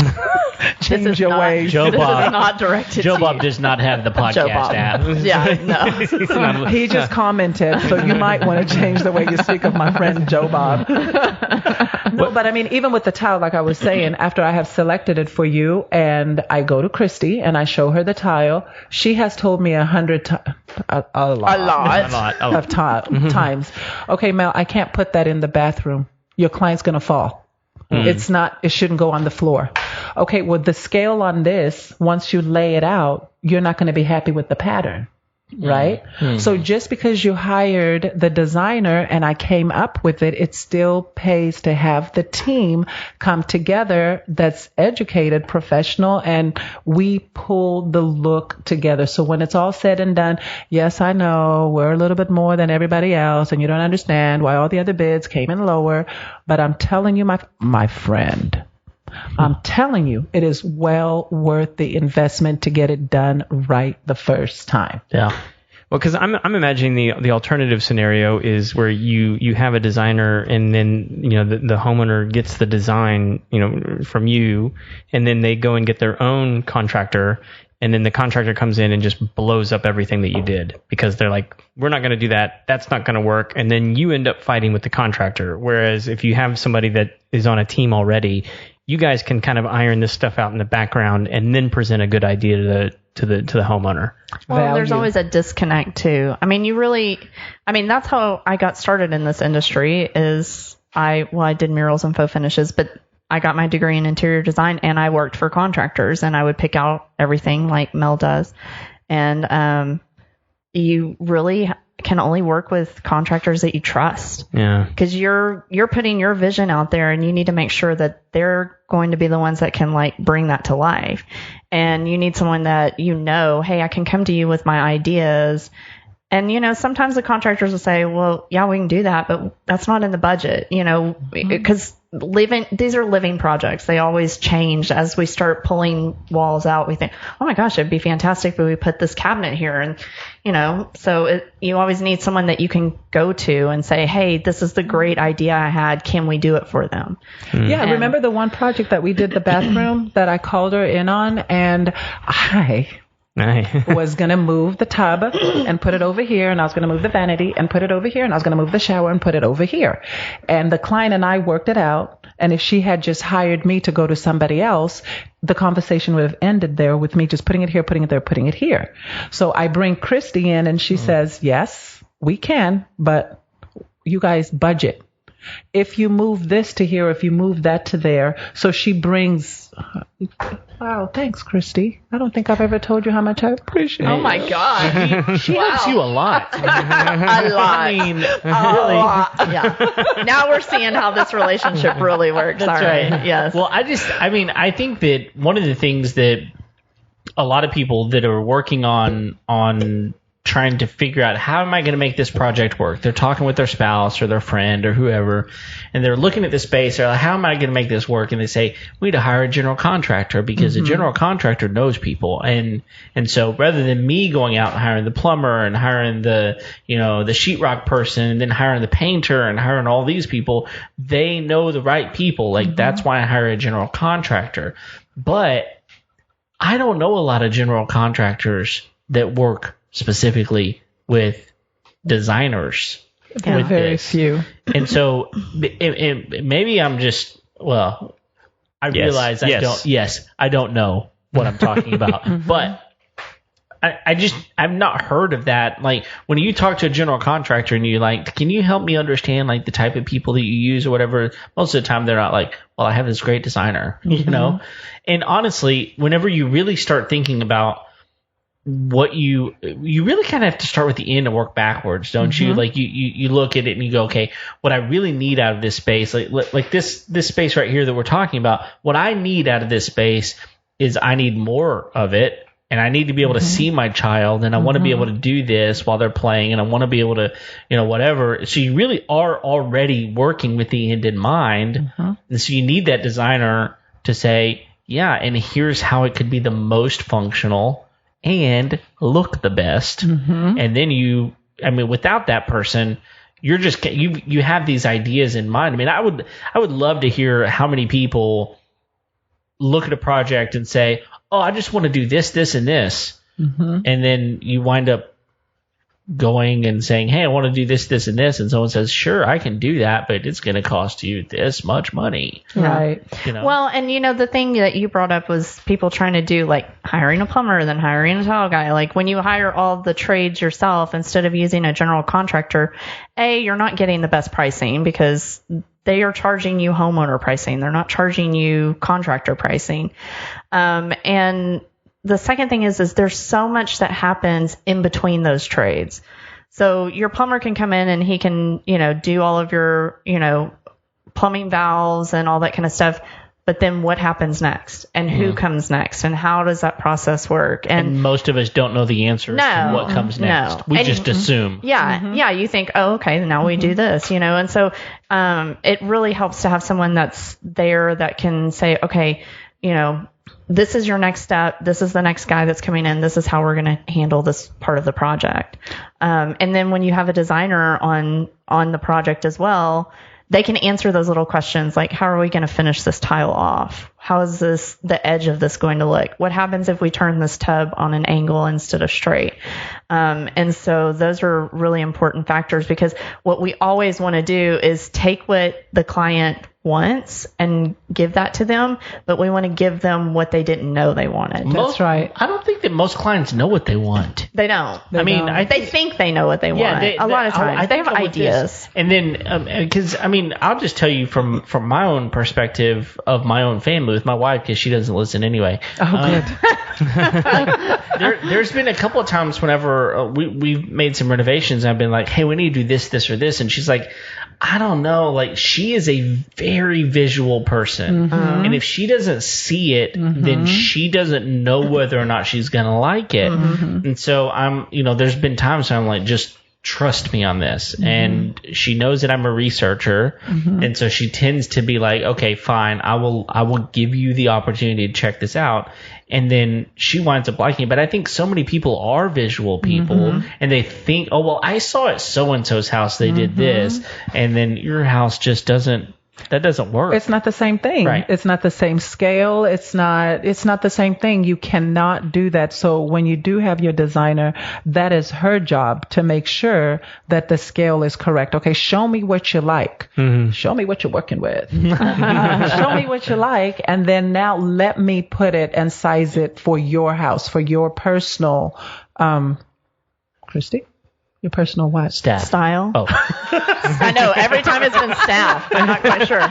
Change your ways.
Joe
this
Bob
is not directed
Joe
to
Bob
you.
does not have the
Joe
podcast
Bob.
app.
Yeah, no.
He just commented, so you might want to change the way you speak of my friend Joe Bob. No, but I mean, even with the tile, like I was saying, after I have selected it for you and I go to Kristy and I show her the tile, she has told me a lot of times, okay, Mel, I can't put that in the bathroom. Your client's going to fall. It shouldn't go on the floor. Okay, well, the scale on this, once you lay it out, you're not going to be happy with the pattern. Right? So just because you hired the designer and I came up with it, it still pays to have the team come together that's educated, professional, and we pull the look together. So when it's all said and done, yes, I know we're a little bit more than everybody else and you don't understand why all the other bids came in lower, but I'm telling you, my friend, I'm telling you, it is well worth the investment to get it done right the first time.
Yeah.
Well, because I'm imagining the alternative scenario is where you have a designer and then the homeowner gets the design from you, and then they go and get their own contractor, and then the contractor comes in and just blows up everything that you did because they're like, we're not going to do that. That's not going to work. And then you end up fighting with the contractor. Whereas if you have somebody that is on a team already, you guys can kind of iron this stuff out in the background and then present a good idea to the homeowner.
Well, there's always a disconnect too. I mean, that's how I got started in this industry. I did murals and faux finishes, but I got my degree in interior design and I worked for contractors and I would pick out everything like Mel does. And you really can only work with contractors that you trust. Yeah. Because you're putting your vision out there and you need to make sure that they're going to be the ones that can like bring that to life. And you need someone that hey, I can come to you with my ideas. And, sometimes the contractors will say, well, yeah, we can do that, but that's not in the budget, because these are living projects. They always change as we start pulling walls out. We think, oh my gosh, it'd be fantastic if we put this cabinet here. And, so you always need someone that you can go to and say, hey, this is the great idea I had. Can we do it for them?
Yeah. Remember the one project that we did, the bathroom, that I called her in on, and I was going to move the tub and put it over here, and I was going to move the vanity and put it over here, and I was going to move the shower and put it over here. And the client and I worked it out, and if she had just hired me to go to somebody else, the conversation would have ended there with me just putting it here, putting it there, putting it here. So I bring Kristy in, and she says, yes, we can, but you guys budget. if you move this to here, if you move that to there. So she brings, wow, thanks, Kristy. I don't think I've ever told you how much I appreciate it.
Oh my God.
She helps you a lot.
A lot.
I mean,
A
really.
lot. Yeah. Now we're seeing how this relationship really works.
That's
All
right.
Yes.
Well, I think that one of the things that a lot of people that are working on trying to figure out how am I going to make this project work, they're talking with their spouse or their friend or whoever, and they're looking at the space. They're like, how am I going to make this work? And they say, we need to hire a general contractor because the general contractor knows people. And so rather than me going out and hiring the plumber and hiring the sheetrock person and then hiring the painter and hiring all these people, they know the right people. Like that's why I hire a general contractor. But I don't know a lot of general contractors that work specifically with designers.
There are
with
very
this.
few.
And so maybe I'm just, well, I realize I don't know what I'm talking about. But I've not heard of that. Like when you talk to a general contractor and you're like, can you help me understand like the type of people that you use or whatever? Most of the time they're not like, well, I have this great designer, you know? And honestly, whenever you really start thinking about what you really kind of have to start with the end and work backwards, don't you? Like you look at it and you go, okay, what I really need out of this space, like this space right here that we're talking about, what I need out of this space is I need more of it. And I need to be able to see my child, and I want to be able to do this while they're playing, and I want to be able to, whatever. So you really are already working with the end in mind. And so you need that designer to say, yeah, and here's how it could be the most functional and look the best. And then without that person, you're just, you have these ideas in mind. I mean, I would love to hear how many people look at a project and say, oh, I just want to do this, this, and this. And then you wind up going and saying, hey, I want to do this, this, and this. And someone says, sure, I can do that, but it's going to cost you this much money.
Right.
Well, and the thing that you brought up was people trying to do like hiring a plumber, then hiring a tile guy. Like when you hire all the trades yourself instead of using a general contractor, you're not getting the best pricing because they are charging you homeowner pricing. They're not charging you contractor pricing. And the second thing is there's so much that happens in between those trades. So your plumber can come in and he can, do all of your, plumbing valves and all that kind of stuff. But then what happens next and who comes next and how does that process work? And
most of us don't know the answer to what comes next. We just assume.
Yeah. Yeah. You think, oh, okay, now we do this, and so it really helps to have someone that's there that can say, okay, this is your next step. This is the next guy that's coming in. This is how we're going to handle this part of the project. And then when you have a designer on the project as well, they can answer those little questions like, how are we going to finish this tile off? How is the edge of this going to look? What happens if we turn this tub on an angle instead of straight? And so those are really important factors because what we always want to do is take what the client wants and give that to them, but we want to give them what they didn't know they wanted.
That's right.
I don't think that most clients know what they want.
They don't.
They
think they know what they want. A lot of times they have ideas.
And then, because I'll just tell you from my own perspective of my own family with my wife, because she doesn't listen anyway.
Oh,
good. There's been a couple of times whenever we've made some renovations, and I've been like, hey, we need to do this, or this, and she's like, I don't know. Like, she is a very visual person. And if she doesn't see it, then she doesn't know whether or not she's going to like it. And so there's been times where I'm like, just trust me on this. And she knows that I'm a researcher. And so she tends to be like, okay, fine. I will give you the opportunity to check this out. And then she winds up liking it. But I think so many people are visual people and they think, oh, well, I saw at so-and-so's house they did this. And then your house just doesn't work.
It's not the same thing.
Right.
It's not the same scale. It's not the same thing. You cannot do that. So when you do have your designer, that is her job to make sure that the scale is correct. Okay, show me what you like. Show me what you're working with. Show me what you like. And then now let me put it and size it for your house, for your personal, Kristy? Your personal what?
Staff.
Style.
Oh,
I know. Every time it's been staff. I'm not quite sure.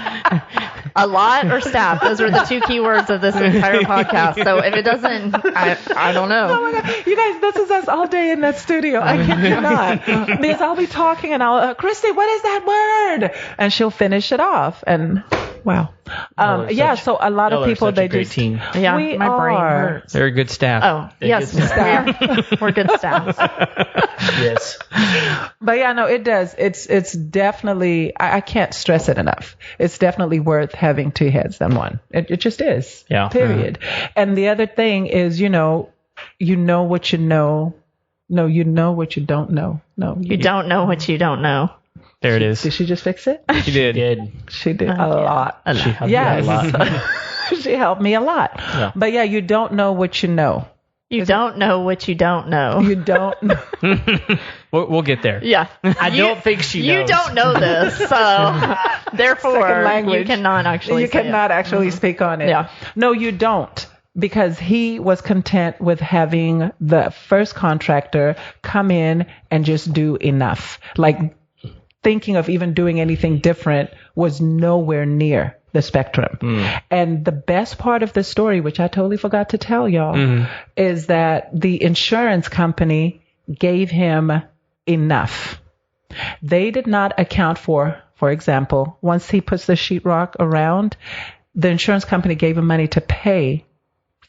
A lot or staff. Those are the two key words of this entire podcast. So if it doesn't, I don't know.
Oh my God. You guys, this is us all day in that studio. I kid you not. Because I'll be talking and I'll, Kristy, what is that word? And she'll finish it off. And wow. So a lot of people, they
great
just,
team.
Yeah,
we
my brain
are.
hurts.
They're a good staff.
Oh, yes.
good
We're good staff.
Yes.
But yeah, no, it does. It's definitely, I can't stress it enough. It's definitely worth having two heads than one. It just is.
Yeah.
Period. And the other thing is, you know what you know. No, you know what you don't know. No,
You don't know what you don't know.
There it is.
Did she just fix it?
She did.
Good.
She did a lot.
She helped
Yes.
me a lot.
She helped me a lot.
Yeah.
But yeah, you don't know what you know.
You don't know what you don't know.
You don't know.
We'll get there.
Yeah.
I don't think she knows.
You don't know this, so therefore
Second language.
you cannot actually.
You
say
cannot actually speak on it.
Yeah.
No, you don't. Because he was content with having the first contractor come in and just do enough. Like thinking of even doing anything different was nowhere near the spectrum. And the best part of the story, which I totally forgot to tell y'all, is that the insurance company gave him enough. They did not account for example, once he puts the sheetrock around, the insurance company gave him money to pay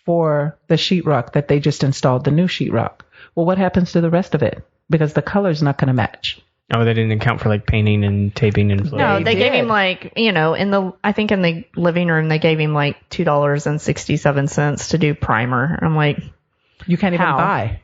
for the sheetrock that they just installed, the new sheetrock. Well, what happens to the rest of it? Because the color's not going to match.
Oh, they didn't account for like painting and taping and flow.
No, they gave
did.
him like, I think in the living room they gave him like $2.67 to do primer. I'm like,
You can't even
How?
buy.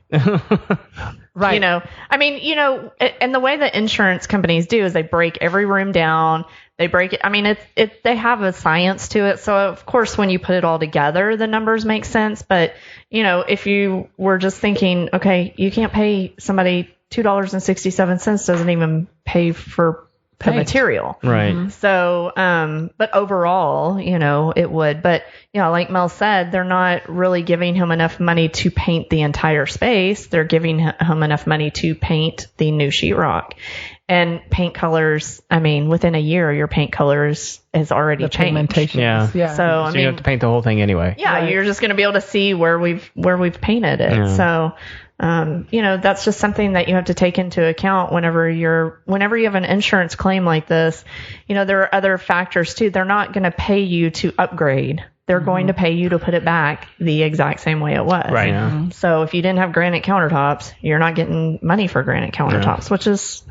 Right.
And the way that insurance companies do is they break every room down. They break it. I mean, they have a science to it. So of course, when you put it all together, the numbers make sense. But, if you were just thinking, okay, you can't pay somebody $2.67 doesn't even pay for the
Paint.
material.
Right.
So, but overall, it would. But, like Mel said, they're not really giving him enough money to paint the entire space. They're giving him enough money to paint the new sheetrock. And paint colors, within a year, your paint colors has already
The
changed.
pigmentation.
Yeah.
Yeah.
So,
So you have to paint the whole thing anyway.
yeah,
Right.
you're just going to be able to see where we've painted it.
Yeah.
So, that's just something that you have to take into account whenever you have an insurance claim like this. There are other factors too. They're not going to pay you to upgrade. They're going to pay you to put it back the exact same way it was.
Right.
Yeah.
So if you didn't have granite countertops, you're not getting money for granite countertops, which is,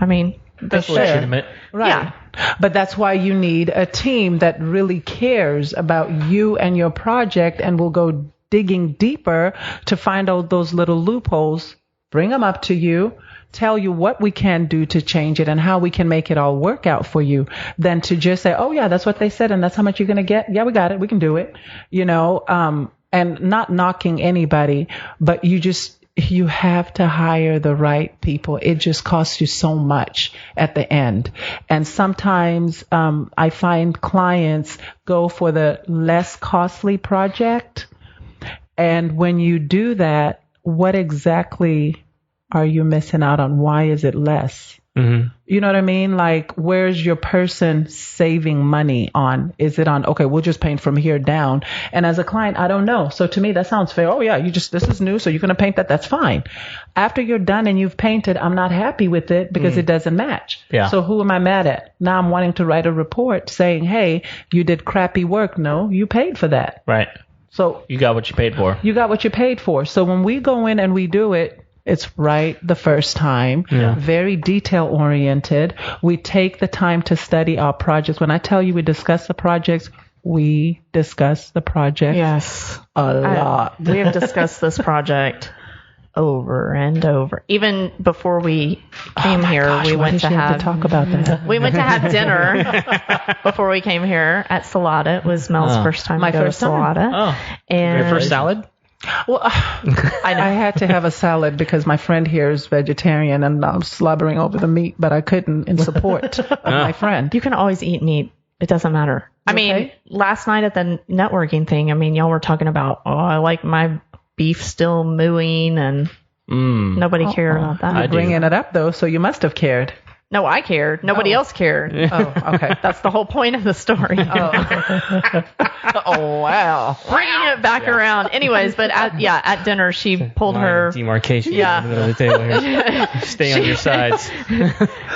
That's
fair.
legitimate.
Right.
Yeah.
But that's why you need a team that really cares about you and your project and will go digging deeper to find out those little loopholes, bring them up to you, tell you what we can do to change it and how we can make it all work out for you, than to just say, oh yeah, that's what they said and that's how much you're going to get. Yeah, we got it. We can do it. And not knocking anybody, but you have to hire the right people. It just costs you so much at the end. And sometimes I find clients go for the less costly project. And when you do that, what exactly are you missing out on? Why is it less?
Mm-hmm.
You know what I mean? Like, where's your person saving money on? Is it on, okay, we'll just paint from here down. And as a client, I don't know. So to me, that sounds fair. Oh yeah, this is new. So you're going to paint that. That's fine. After you're done and you've painted, I'm not happy with it because it doesn't match.
Yeah.
So who am I mad at? Now I'm wanting to write a report saying, hey, you did crappy work. No, you paid for that.
Right.
So
You got what you paid for.
you got what you paid for. So when we go in and we do it, it's right the first time, very detail oriented. We take the time to study our projects. When I tell you we discuss the projects, we discuss the project
Yes.
a lot.
We have discussed this project over and over. Even before we came here,
Gosh,
we
why
went
did
to
she have
have
to talk about that.
we went to have dinner before we came here at Salada. It was Mel's first time
My
to go
first
to
time.
Salada.
Oh.
And
Your first salad?
Well, I had to have a salad because my friend here is vegetarian and I'm slobbering over the meat, but I couldn't in support of my friend.
you can always eat meat. It doesn't matter. I mean,
Okay.
last night at the networking thing, y'all were talking about, I like my beef still mooing and Nobody cared about that.
I do.
Bringing it up though, so you must have cared.
No, I cared. Nobody else cared.
Oh, okay.
That's the whole point of the story.
Oh, wow.
Bringing it back around. Anyways, but at dinner, she pulled
Line
her.
of demarcation
Yeah.
in the middle of the table here. Stay on your sides.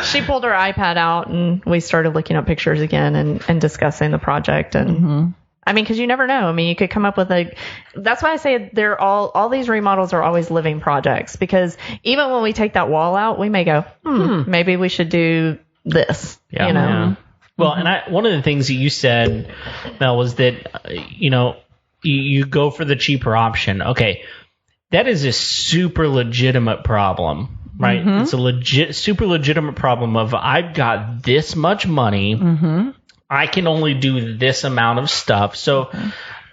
She pulled her iPad out, and we started looking up pictures again and discussing the project. And I mean, because you never know. I mean, you could come up with that's why I say they're all these remodels are always living projects, because even when we take that wall out, we may go, maybe we should do this.
Yeah.
You know.
Yeah. Well, and one of the things that you said, Mel, was that, you go for the cheaper option. Okay. That is a super legitimate problem, right? It's a super legitimate problem of, I've got this much money. I can only do this amount of stuff. So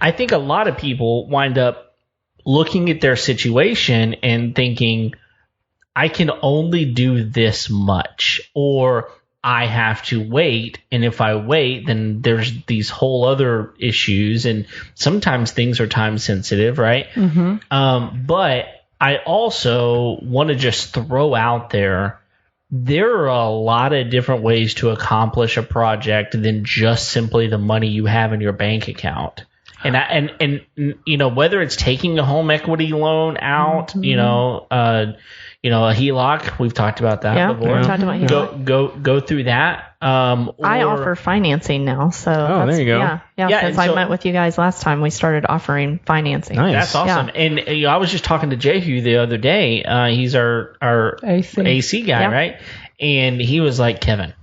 I think a lot of people wind up looking at their situation and thinking, I can only do this much, or I have to wait. And if I wait, then there's these whole other issues. And sometimes things are time sensitive, right? But I also want to just throw out there are a lot of different ways to accomplish a project than just simply the money you have in your bank account. And whether it's taking a home equity loan out, a HELOC, we've talked about that before.
We talked about HELOC.
Go through that.
I offer financing now, so
there you go.
Yeah, because I met with you guys last time. We started offering financing.
Nice.
That's awesome.
Yeah.
And I was just talking to Jehu the other day. He's our AC guy,
Yeah.
right? And he was like, Kevin,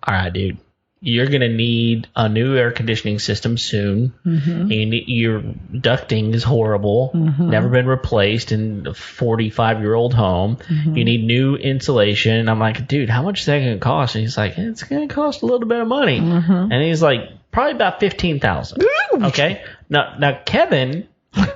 all right, dude, you're going to need a new air conditioning system soon. And your ducting is horrible, never been replaced in a 45-year-old home. You need new insulation. And I'm like, dude, how much is that going to cost? And he's like, it's going to cost a little bit of money. And he's like, probably about $15,000. Okay. Now Kevin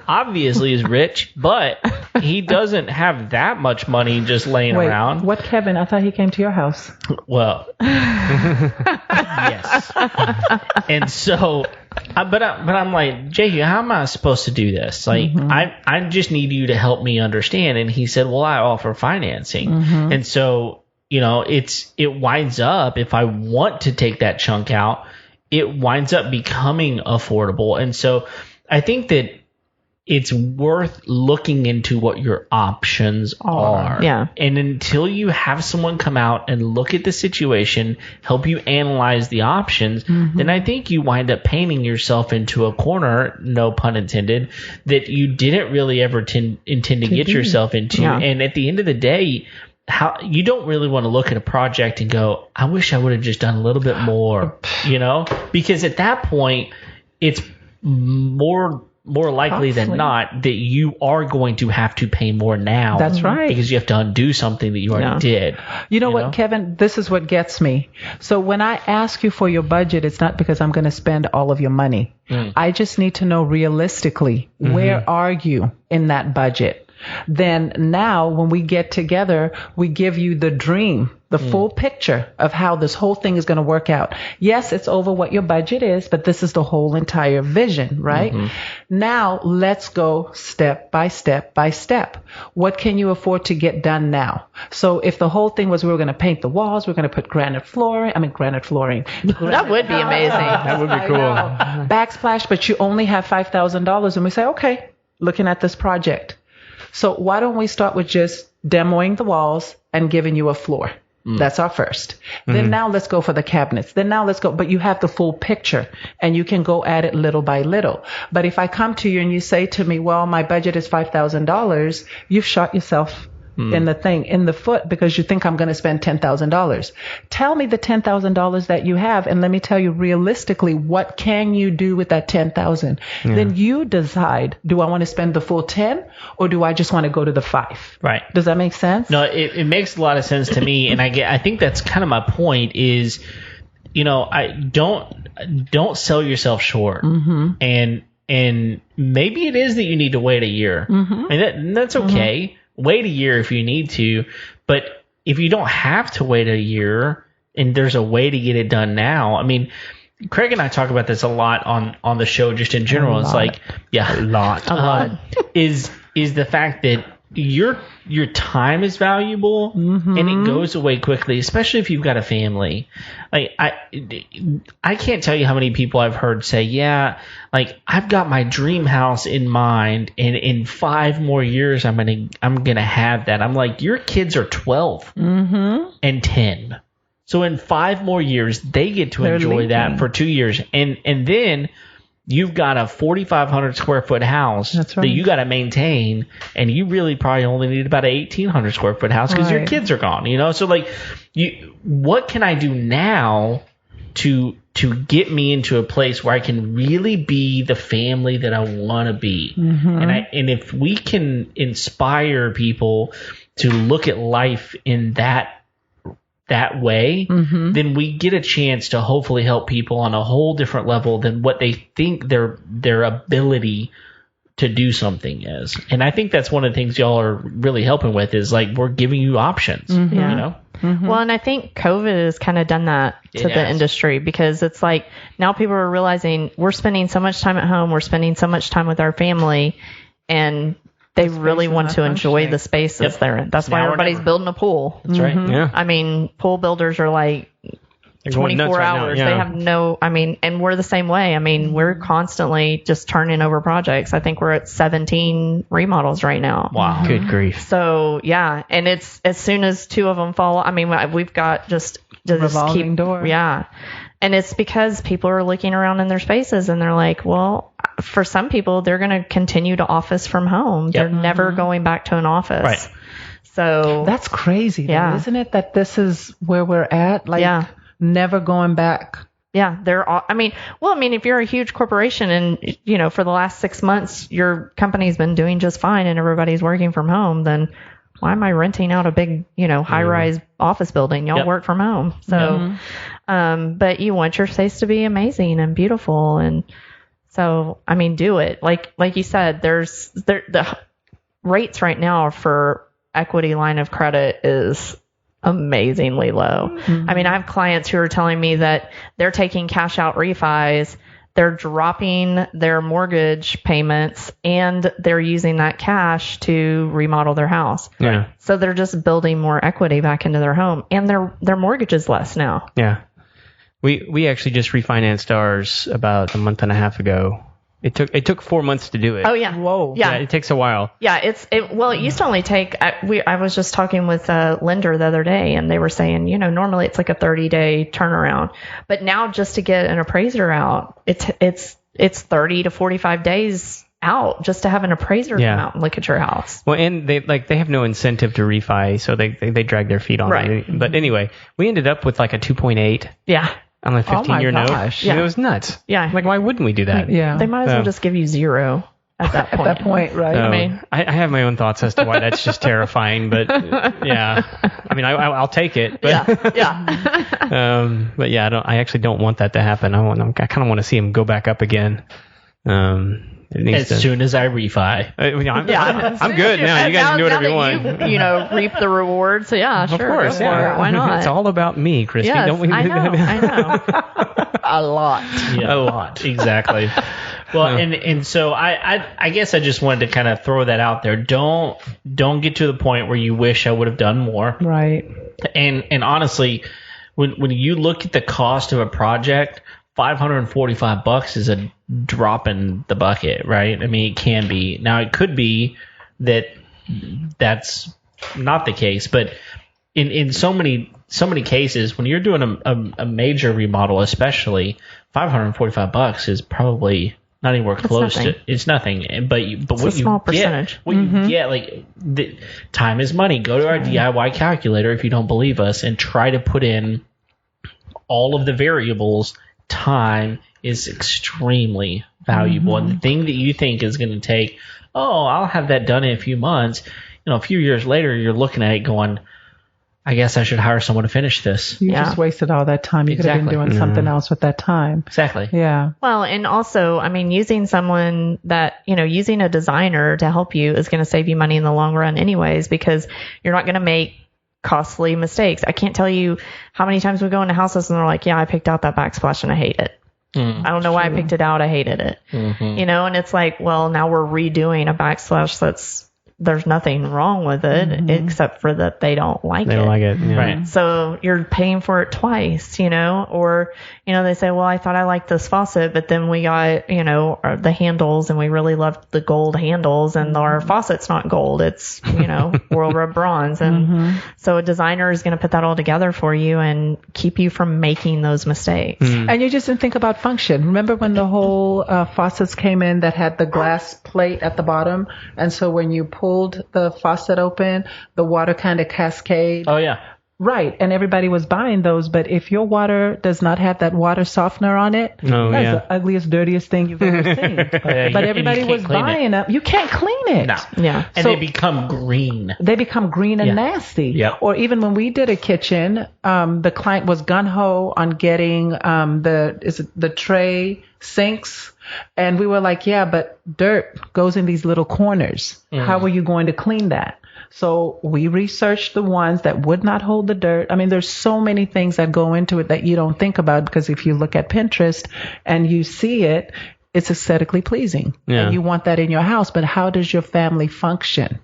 obviously is rich, but he doesn't have that much money just laying around.
What Kevin? I thought he came to your house.
Well, yes. And so, but I'm like, Jehu, how am I supposed to do this? Like, I just need you to help me understand. And he said, well, I offer financing. And so, it winds up, if I want to take that chunk out, it winds up becoming affordable. And so I think that it's worth looking into what your options are.
Yeah.
And until you have someone come out and look at the situation, help you analyze the options, then I think you wind up painting yourself into a corner, no pun intended, that you didn't really ever intend to get yourself into.
Yeah.
And at the end of the day, you don't really want to look at a project and go, I wish I would have just done a little bit more, because at that point, it's more likely than not that you are going to have to pay more now.
That's right.
Because you have to undo something that you already did.
You know what, Kevin? This is what gets me. So when I ask you for your budget, it's not because I'm going to spend all of your money. I just need to know realistically, where are you in that budget? Then now when we get together, we give you the dream, the full picture of how this whole thing is going to work out. Yes, it's over what your budget is, but this is the whole entire vision, right? Now let's go step by step by step. What can you afford to get done now? So if the whole thing was we were going to paint the walls, we're going to put granite flooring.
That would be amazing.
That would be cool.
Backsplash, but you only have $5,000. And we say, okay, looking at this project. So why don't we start with just demoing the walls and giving you a floor? That's our first. Then now let's go for the cabinets. Then now let's go. But you have the full picture and you can go at it little by little. But if I come to you and you say to me, well, my budget is $5,000, you've shot yourself in the foot because you think I'm going to spend $10,000. Tell me the $10,000 that you have, and let me tell you realistically, what can you do with that $10,000? Then you decide, do I want to spend the full 10 or do I just want to go to the 5?
Right.
Does that make sense?
No, it makes a lot of sense to me, and I think that's kind of my point is, I don't sell yourself short, and maybe it is that you need to wait a year, and that's okay. Wait a year if you need to, but if you don't have to wait a year and there's a way to get it done now, I mean, Craig and I talk about this a lot on the show just in general. It's like, a lot. Is the fact that your time is valuable and it goes away quickly, especially if you've got a family. Like I can't tell you how many people I've heard say, yeah, like I've got my dream house in mind and in 5 more years I'm gonna have that. I'm like, your kids are 12 and 10. So in 5 more years they get to enjoy that for 2 years. And then you've got a 4,500 square foot house that you got to maintain, and you really probably only need about an 1,800 square foot house because your kids are gone, you know? So like, what can I do now to get me into a place where I can really be the family that I want to be? And if we can inspire people to look at life in that way, then we get a chance to hopefully help people on a whole different level than what they think their ability to do something is. And I think that's one of the things y'all are really helping with is like we're giving you options, you know?
Well, and I think COVID has kind of done that to the industry because it's like now people are realizing we're spending so much time at home, we're spending so much time with our family, and they really want to enjoy the spaces they're in. That's why everybody's building a pool.
That's right.
Yeah.
I mean, pool builders are like 24 hours. They have no, I mean, and we're the same way. I mean, we're constantly just turning over projects. I think we're at 17 remodels right now.
Wow.
Good grief.
So, yeah. And it's as soon as 2 of them fall, I mean, we've got just
revolving door.
Yeah. And it's because people are looking around in their spaces and they're like, well, for some people, they're going to continue to office from home. They're never going back to an office.
Right.
So
that's crazy, though, isn't it? That this is where we're at. Like, never going back.
Yeah, if you're a huge corporation and, you know, for the last 6 months, your company's been doing just fine and everybody's working from home, then why am I renting out a big, you know, high-rise office building? Y'all work from home. So, but you want your space to be amazing and beautiful. And so, I mean, do it. Like you said, the rates right now for equity line of credit is amazingly low. I mean, I have clients who are telling me that they're taking cash out refis, they're dropping their mortgage payments, and they're using that cash to remodel their house.
Yeah.
So they're just building more equity back into their home, and their mortgage is less now.
Yeah. We actually just refinanced ours about a month and a half ago. It took 4 months to do it.
Oh yeah.
Whoa.
Yeah, it takes a while.
Yeah, it used to only take. I was just talking with a lender the other day, and they were saying, you know, normally it's like a 30-day turnaround, but now just to get an appraiser out, it's 30 to 45 days out just to have an appraiser come out and look at your house.
Well, and they have no incentive to refi, so they drag their feet on it. But anyway, we ended up with like a 2.8.
Yeah.
On a 15-year note.
Yeah.
It was nuts.
Yeah.
Like, why wouldn't we do that?
Yeah.
They might as well just give you 0 at that point.
At that point, right?
I mean, I have my own thoughts as to why that's just terrifying, but yeah. I mean, I'll take it. But, but yeah, I actually don't want that to happen. I kind of want to see him go back up again.
Soon as I refi.
I'm good now. You guys can do whatever you want.
You know, reap the rewards. So yeah, sure.
Of course, yeah.
Why not?
It's all about me, Kristy.
Yes,
Don't we?
I know.
A lot.
Yeah,
a lot.
Exactly. Well, and so I guess I just wanted to kind of throw that out there. Don't get to the point where you wish I would have done more.
Right.
And honestly, when you look at the cost of a project, $545 is a drop in the bucket, right? I mean, it can be. Now, it could be that that's not the case, but in so many cases, when you're doing a major remodel, especially, $545 is probably not anywhere close to. It's nothing. But
It's
what
a small percentage.
You get, like, time is money. Go to our DIY calculator if you don't believe us, and try to put in all of the variables. Time is extremely valuable, and the thing that you think is going to take, I'll have that done in a few months, you know, a few years later, you're looking at it going, I guess I should hire someone to finish this.
You just wasted all that time. You could have been doing something else with that time.
Exactly.
Yeah.
Well, and also, I mean, using a designer to help you is going to save you money in the long run anyways, because you're not going to make costly mistakes. I can't tell you how many times we go into houses and they're like, yeah, I picked out that backsplash and I hate it. I don't know why I picked it out. I hated it. You know, and it's like, well, now we're redoing a backsplash that's there's nothing wrong with it except for that they don't like
They
it.
don't like it. Yeah.
Right.
So you're paying for it twice, or, they say, well, I thought I liked this faucet, but then we got, the handles and we really loved the gold handles and our faucet's not gold. It's, World Rub bronze. And so a designer is going to put that all together for you and keep you from making those mistakes.
And you just didn't think about function. Remember when the whole faucets came in that had the glass plate at the bottom? And so when you pulled the faucet open, the water kind of cascade.
Oh, yeah.
Right. And everybody was buying those. But if your water does not have that water softener on it, that's the ugliest, dirtiest thing you've ever seen. But everybody was buying them. You can't clean it.
No.
Yeah.
And they become green.
They become green and nasty.
Yeah.
Or even when we did a kitchen, the client was gung-ho on getting the tray sinks. And we were like, yeah, but dirt goes in these little corners. How are you going to clean that? So we researched the ones that would not hold the dirt. I mean, there's so many things that go into it that you don't think about, because if you look at Pinterest and you see it, it's aesthetically pleasing.
Yeah.
And you want that in your house. But how does your family function?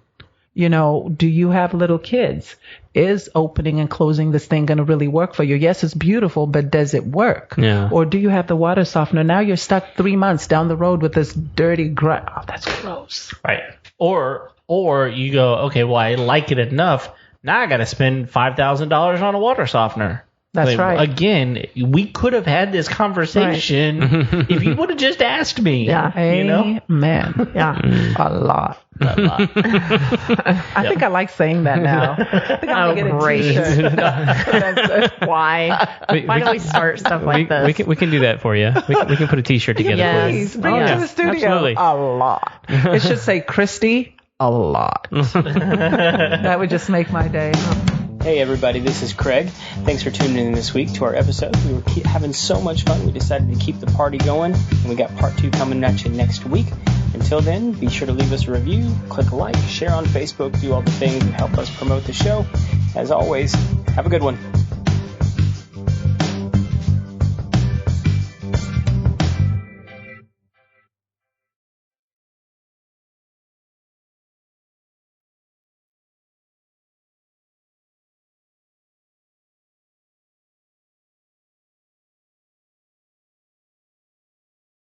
Do you have little kids? Is opening and closing this thing going to really work for you? Yes, it's beautiful, but does it work?
Yeah.
Or do you have the water softener? Now you're stuck 3 months down the road with this dirty grunt. Oh, that's gross.
Right. Or you go, okay, well, I like it enough. Now I got to spend $5,000 on a water softener.
That's right.
Again, we could have had this conversation if you would have just asked me.
Yeah.
Amen.
Yeah.
A lot. I think I like saying that now. I think I'm going to get a t-shirt.
Why? Why don't we start stuff like this?
We can do that for you. We can put a t-shirt together for you.
Please, bring it to the studio.
Absolutely.
A lot. It should say Kristy, a lot. That would just make my day.
Hey everybody, this is Craig. Thanks for tuning in this week to our episode. We were having so much fun, we decided to keep the party going, and we got part 2 coming at you next week. Until then, be sure to leave us a review, click like, share on Facebook, do all the things that help us promote the show. As always, have a good one.